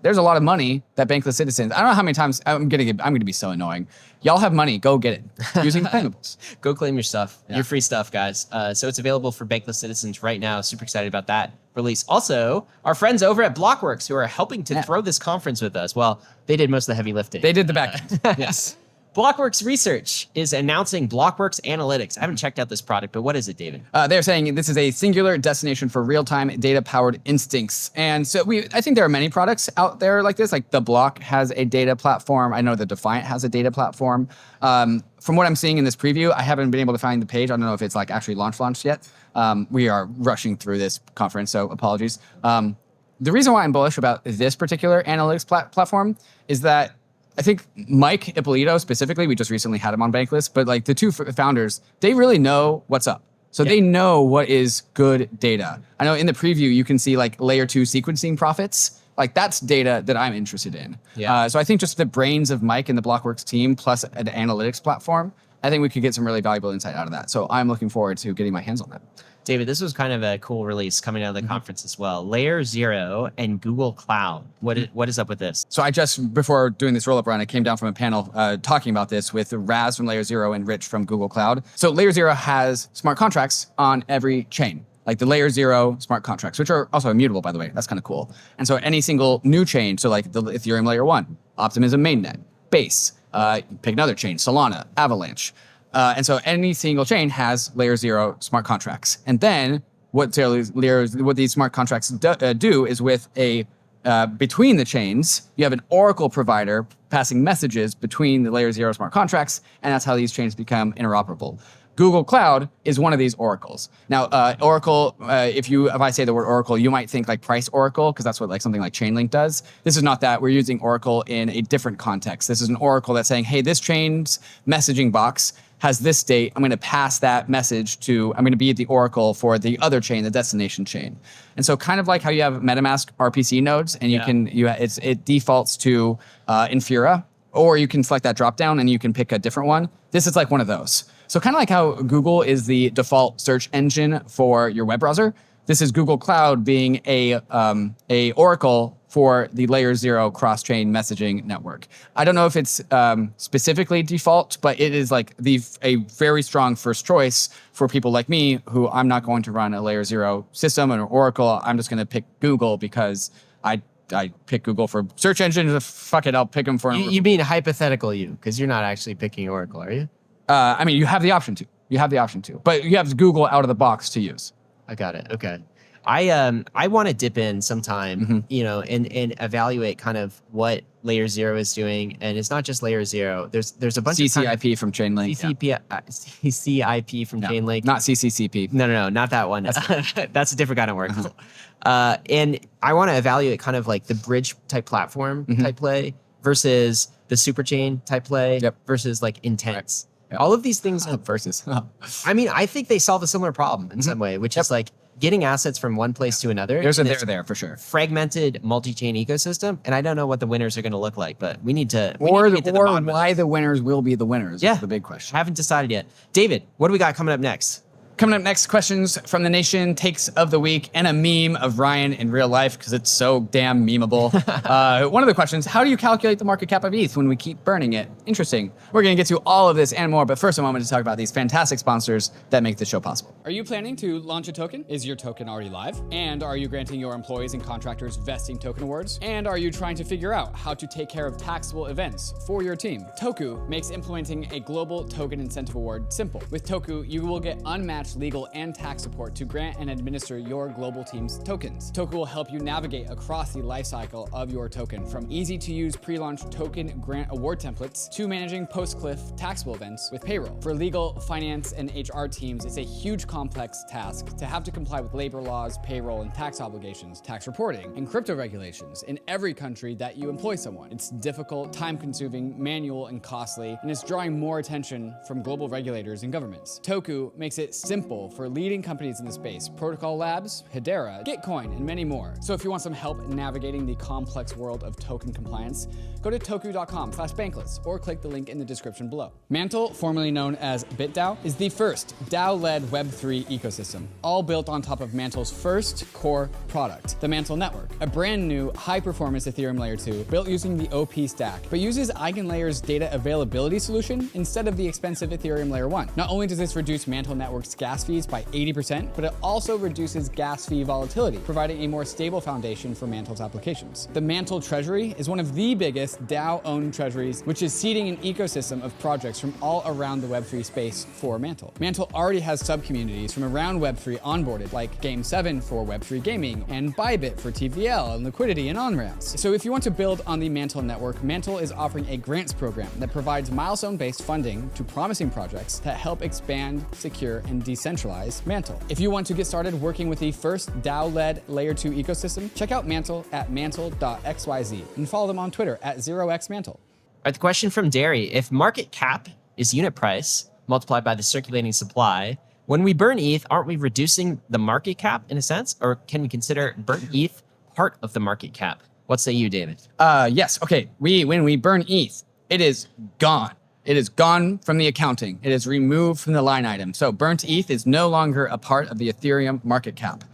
There's a lot of money that Bankless citizens. I don't know how many times I'm going to be so annoying. Y'all have money, go get it using claimables. Go claim your stuff, your free stuff, guys. So it's available for Bankless citizens right now. Super excited about that release. Also, our friends over at Blockworks who are helping to throw this conference with us. Well, they did most of the heavy lifting. They did the back end. Yes. Blockworks Research is announcing Blockworks Analytics. I haven't checked out this product, but what is it, David? They're saying this is a singular destination for real-time data-powered instincts. And so I think there are many products out there like this. Like the Block has a data platform. I know the Defiant has a data platform. From what I'm seeing in this preview, I haven't been able to find the page. I don't know if it's like actually launched yet. We are rushing through this conference, so apologies. The reason why I'm bullish about this particular analytics platform is that I think Mike Ippolito specifically, we just recently had him on Bankless, but like the two founders, they really know what's up. So they know what is good data. I know in the preview, you can see like layer 2 sequencing profits. Like that's data that I'm interested in. So I think just the brains of Mike and the Blockworks team plus an analytics platform, I think we could get some really valuable insight out of that. So I'm looking forward to getting my hands on that. David, this was kind of a cool release coming out of the conference as well. LayerZero and Google Cloud. What is up with this? So I just, before doing this roll-up run, I came down from a panel talking about this with Raz from LayerZero and Rich from Google Cloud. So LayerZero has smart contracts on every chain, like the LayerZero smart contracts, which are also immutable, by the way. That's kind of cool. And so any single new chain, so like the Ethereum Layer 1, Optimism Mainnet, Base, pick another chain, Solana, Avalanche. And so any single chain has LayerZero smart contracts. And then what these smart contracts do is with between the chains, you have an Oracle provider passing messages between the LayerZero smart contracts, and that's how these chains become interoperable. Google Cloud is one of these oracles. Now, Oracle, if I say the word Oracle, you might think like price Oracle, because that's what like something like Chainlink does. This is not that. We're using Oracle in a different context. This is an Oracle that's saying, hey, this chain's messaging box has this state. I'm going to pass that message I'm going to be the Oracle for the other chain, the destination chain. And so kind of like how you have MetaMask RPC nodes, and it defaults to Infura, or you can select that drop down and you can pick a different one. This is like one of those. So kind of like how Google is the default search engine for your web browser, this is Google Cloud being a Oracle for the LayerZero cross-chain messaging network. I don't know if it's specifically default, but it is like a very strong first choice for people like me, who I'm not going to run a LayerZero system or Oracle. I'm just going to pick Google because I pick Google for search engine. Fuck it, I'll pick them for. You mean hypothetical because you're not actually picking Oracle, are you? I mean, you have the option to. But you have Google out of the box to use. I got it. Okay. I want to dip in sometime, and evaluate kind of what LayerZero is doing, and it's not just LayerZero. There's a bunch of CCIP from Chainlink. CCIP from Chainlink. Not CCCP. No, not that one. That's a different kind of work. And I want to evaluate kind of like the bridge type platform type play versus the super chain type play versus like Intense. Right. All of these things versus. I mean, I think they solve a similar problem in some way, which is like getting assets from one place to another. There's a there for sure. Fragmented multi-chain ecosystem, and I don't know what the winners are going to look like, but we need to. Or why the winners will be the winners. Yeah, is the big question. Haven't decided yet. David, what do we got coming up next? Coming up next, questions from the nation, takes of the week, and a meme of Ryan in real life because it's so damn memeable. One of the questions, how do you calculate the market cap of ETH when we keep burning it? Interesting. We're going to get to all of this and more, but first a moment to talk about these fantastic sponsors that make this show possible. Are you planning to launch a token? Is your token already live? And are you granting your employees and contractors vesting token awards? And are you trying to figure out how to take care of taxable events for your team? TOKU makes implementing a global token incentive award simple. With TOKU, you will get unmatched legal and tax support to grant and administer your global team's tokens. TOKU will help you navigate across the lifecycle of your token, from easy-to-use pre-launch token grant award templates to managing post-cliff taxable events with payroll. For legal, finance, and HR teams, it's a huge complex task to have to comply with labor laws, payroll and tax obligations, tax reporting, and crypto regulations in every country that you employ someone. It's difficult, time-consuming, manual, and costly, and it's drawing more attention from global regulators and governments. TOKU makes it simple for leading companies in the space, Protocol Labs, Hedera, Gitcoin, and many more. So if you want some help navigating the complex world of token compliance, go to toku.com/bankless or click the link in the description below. MANTLE, formerly known as BitDAO, is the first DAO-led Web3 ecosystem, all built on top of MANTLE's first core product, the MANTLE Network, a brand new high-performance Ethereum Layer 2 built using the OP stack, but uses EigenLayer's data availability solution instead of the expensive Ethereum Layer 1. Not only does this reduce MANTLE Network's gas fees by 80%, but it also reduces gas fee volatility, providing a more stable foundation for Mantle's applications. The Mantle Treasury is one of the biggest DAO-owned treasuries, which is seeding an ecosystem of projects from all around the Web3 space for Mantle. Mantle already has sub-communities from around Web3 onboarded, like Game7 for Web3 gaming, and Bybit for TVL and liquidity and on-ramps. So if you want to build on the Mantle network, Mantle is offering a grants program that provides milestone-based funding to promising projects that help expand, secure, and decentralize Mantle. If you want to get started working with the first DAO-led Layer 2 ecosystem, check out Mantle at mantle.xyz and follow them on Twitter at 0xmantle. All right, the question from Derry, if market cap is unit price multiplied by the circulating supply, when we burn ETH, aren't we reducing the market cap in a sense? Or can we consider burnt ETH part of the market cap? What say you, David? Yes. Okay. When we burn ETH, it is gone. It is gone from the accounting. It is removed from the line item. So burnt ETH is no longer a part of the Ethereum market cap.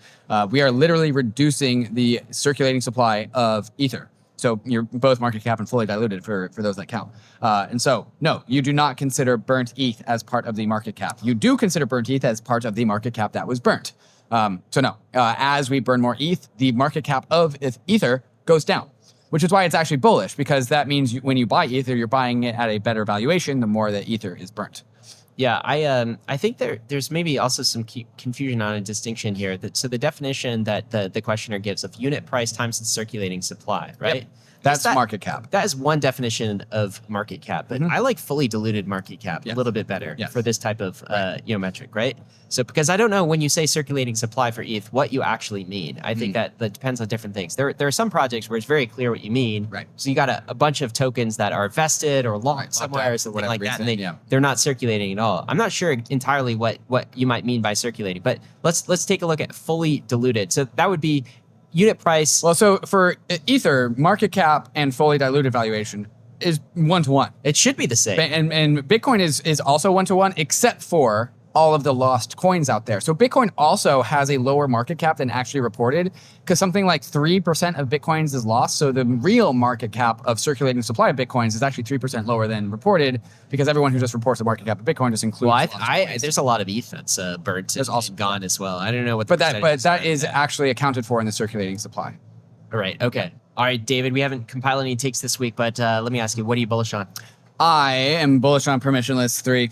We are literally reducing the circulating supply of Ether. So you're both market cap and fully diluted for those that count. And so, no, you do not consider burnt ETH as part of the market cap. You do consider burnt ETH as part of the market cap that was burnt. So no, as we burn more ETH, the market cap of Ether goes down, which is why it's actually bullish, because that means when you buy Ether, you're buying it at a better valuation the more that Ether is burnt. Yeah, I think there's maybe also some confusion on a distinction here. So the definition that the questioner gives of unit price times the circulating supply, right? Yep. That's market cap. That is one definition of market cap, but I like fully diluted market cap a little bit better for this type of metric, right? So because I don't know when you say circulating supply for ETH, what you actually mean. I think that depends on different things. There are some projects where it's very clear what you mean. Right. So you got a bunch of tokens that are vested or locked somewhere or something like that, and they're not circulating at all. I'm not sure entirely what you might mean by circulating, but let's take a look at fully diluted. So that would be unit price. Well, so for Ether, market cap and fully diluted valuation is 1-to-1. It should be the same. And Bitcoin is also 1-to-1, except for all of the lost coins out there. So Bitcoin also has a lower market cap than actually reported, because something like 3% of Bitcoins is lost. So the real market cap of circulating supply of Bitcoins is actually 3% lower than reported, because everyone who just reports the market cap of Bitcoin just includes. Well, there's a lot of ETH that's burnt. There's also gone as well. I don't know what. But that is actually accounted for in the circulating supply. All right. Okay. All right, David. We haven't compiled any takes this week, but let me ask you, what are you bullish on? I am bullish on Permissionless 3.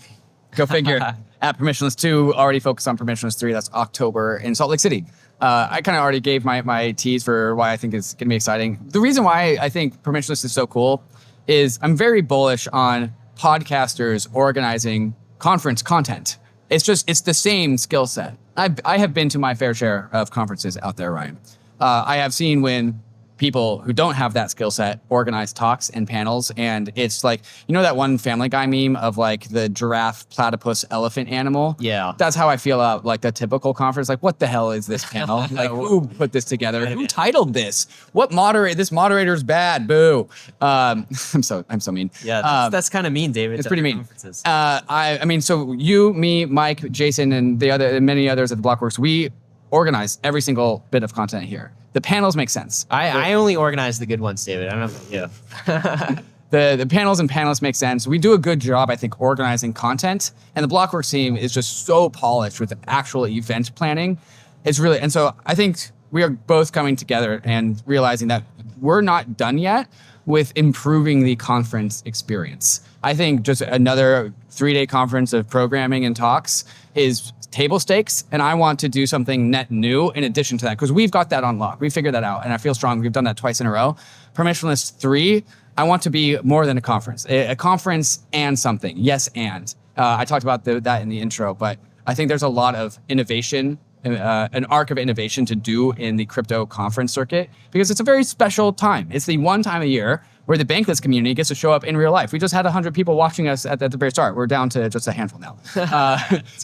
Go figure. At Permissionless 2, already focused on Permissionless 3. That's October in Salt Lake City. I kind of already gave my tease for why I think it's going to be exciting. The reason why I think Permissionless is so cool is I'm very bullish on podcasters organizing conference content. It's the same skill set. I have been to my fair share of conferences out there, Ryan. I have seen when people who don't have that skill set organize talks and panels, and it's like, you know that one Family Guy meme of like the giraffe, platypus, elephant animal? Yeah. That's how I feel about like the typical conference. Like, what the hell is this panel? Like, who put this together? Who titled this? What this moderator's bad, boo. I'm so mean. Yeah, that's kind of mean, David. It's pretty mean. I mean, so you, me, Mike, Jason, and many others at the Blockworks, we organize every single bit of content here. The panels make sense. I only organize the good ones, David. I don't know about you. The panels and panelists make sense. We do a good job, I think, organizing content. And the Blockworks team is just so polished with actual event planning. It's really, and so I think we are both coming together and realizing that we're not done yet with improving the conference experience. I think just another 3-day conference of programming and talks is table stakes, and I want to do something net new in addition to that, because we've got that on lock. We figured that out, and I feel strong. We've done that twice in a row. Permissionless 3, I want to be more than a conference and something. Yes, and. I talked about that in the intro, but I think there's a lot of innovation, an arc of innovation to do in the crypto conference circuit, because it's a very special time. It's the one time a year where the Bankless community gets to show up in real life. We just had 100 people watching us at the very start. We're down to just a handful now.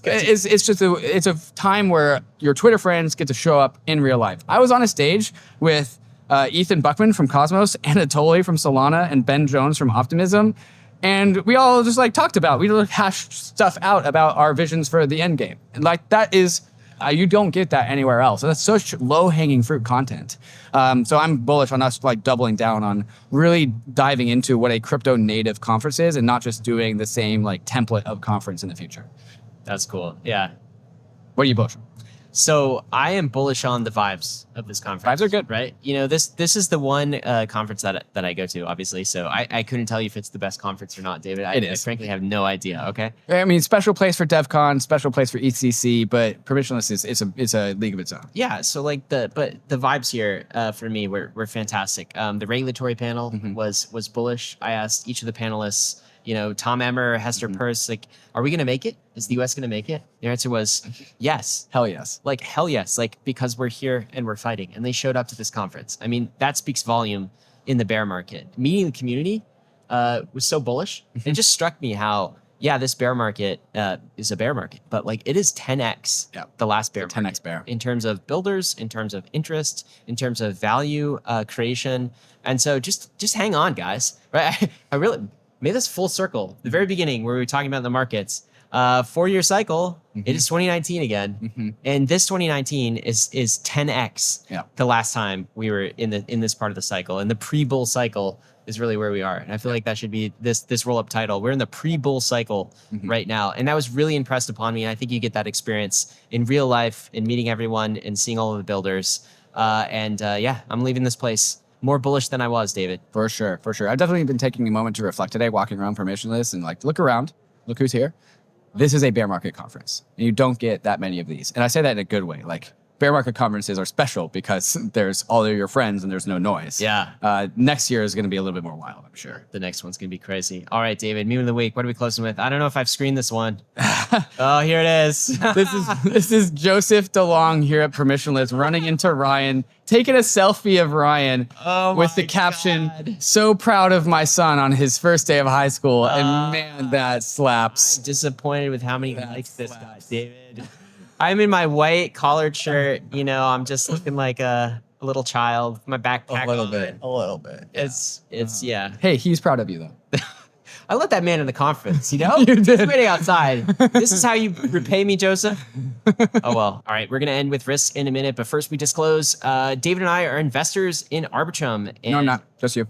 It's a time where your Twitter friends get to show up in real life. I was on a stage with Ethan Buckman from Cosmos, Anatoly from Solana, and Ben Jones from Optimism. And we all just like talked about, we hashed stuff out about our visions for the end game. And like that is, you don't get that anywhere else. So that's such low-hanging fruit content. So I'm bullish on us like doubling down on really diving into what a crypto native conference is, and not just doing the same like template of conference in the future. That's cool. Yeah. What are you bullish on? So I am bullish on the vibes of this conference. Vibes are good, right? You know, this is the one conference that I go to, obviously. So I couldn't tell you if it's the best conference or not, David. I frankly have no idea. Okay. I mean, special place for DevCon, special place for ECC, but Permissionless is a league of its own. Yeah. So like the vibes here for me were fantastic. The regulatory panel was bullish. I asked each of the panelists, you know, Tom Emmer, Hester Peirce, like, are we going to make it? Is the US going to make it? Their answer was yes. Hell yes. Like, hell yes. Like, because we're here and we're fighting. And they showed up to this conference. I mean, that speaks volume in the bear market. Meeting the community was so bullish. It just struck me how, yeah, this bear market is a bear market, but like it is 10x the last bear market. 10x bear. In terms of builders, in terms of interest, in terms of value creation. And so just hang on, guys. Right? made this full circle. The very beginning where we were talking about the markets, 4-year cycle, it is 2019 again. And this 2019 is 10x the last time we were in this part of the cycle. And the pre-bull cycle is really where we are. And I feel like that should be this roll-up title. We're in the pre-bull cycle right now. And that was really impressed upon me. And I think you get that experience in real life, in meeting everyone and seeing all of the builders. Yeah, I'm leaving this place more bullish than I was, David. For sure, for sure. I've definitely been taking a moment to reflect today, walking around Permissionless and like, look around, look who's here. This is a bear market conference. And you don't get that many of these. And I say that in a good way. Like, bear market conferences are special because there's all of your friends and there's no noise. Yeah. Next year is going to be a little bit more wild, I'm sure. The next one's going to be crazy. All right, David, meme of the week. What are we closing with? I don't know if I've screened this one. Oh, here it is. This is Joseph DeLong here at Permissionless running into Ryan, taking a selfie of Ryan with the caption, "So proud of my son on his first day of high school." And man, that slaps. I'm disappointed with how many likes this got, David. I'm in my white collared shirt. You know, I'm just looking like a little child. My backpack. A little bit. It's yeah. Hey, he's proud of you though. I let that man in the conference, you know? You did. He's waiting outside. This is how you repay me, Joseph? Oh, well. All right, we're going to end with risks in a minute, but first we disclose David and I are investors in ARBITRUM. No, I'm not. Just you.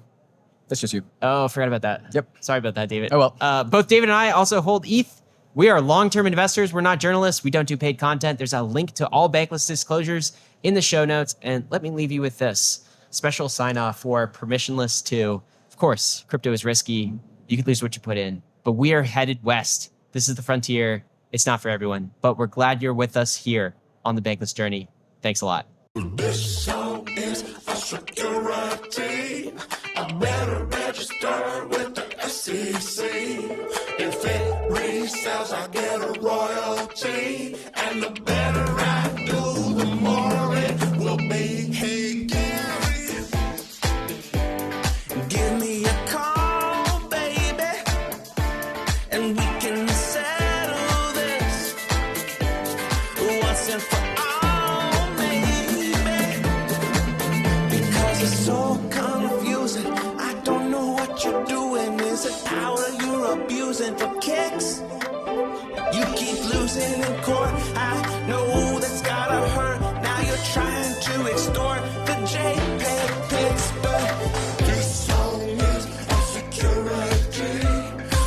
That's just you. Oh, forgot about that. Yep. Sorry about that, David. Oh, well. Both David and I also hold ETH. We are long-term investors. We're not journalists. We don't do paid content. There's a link to all Bankless disclosures in the show notes. And let me leave you with this special sign-off for Permissionless 2. Of course, crypto is risky. You could lose what you put in. But we are headed west. This is the frontier. It's not for everyone. But we're glad you're with us here on the Bankless journey. Thanks a lot. This song is a security. I better register with the SEC. If it resells, I get a royalty. And the better I do, the more it will be. Hey, Gary, give me a call, baby, and we can settle this once and for all, maybe. Because it's so confusing. I don't know what you're doing. Is it power you're abusing for kicks? You keep losing in court. I know that's gotta hurt. Now you're trying to extort the JPEG pics, but this song is a security.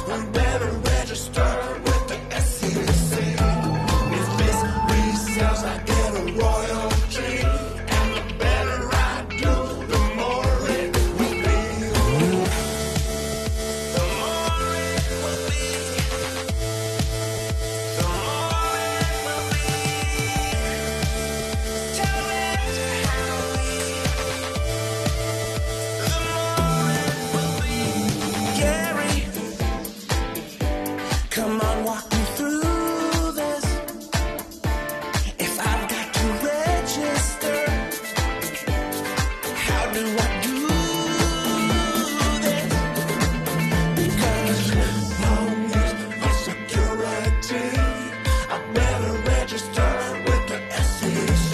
We better register with the SEC. If this resells, I get a royalty, and the better I do, the more it will be. The more it will be. The more it will be. Tell it how the more it will be. Gary, come on, walk me through this. If I've got to register, how do I do this? Because long as a security, I better register with the SEC.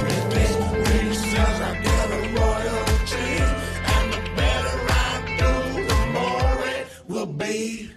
If this resells, I get a royalty, and the better I do, the more it will be.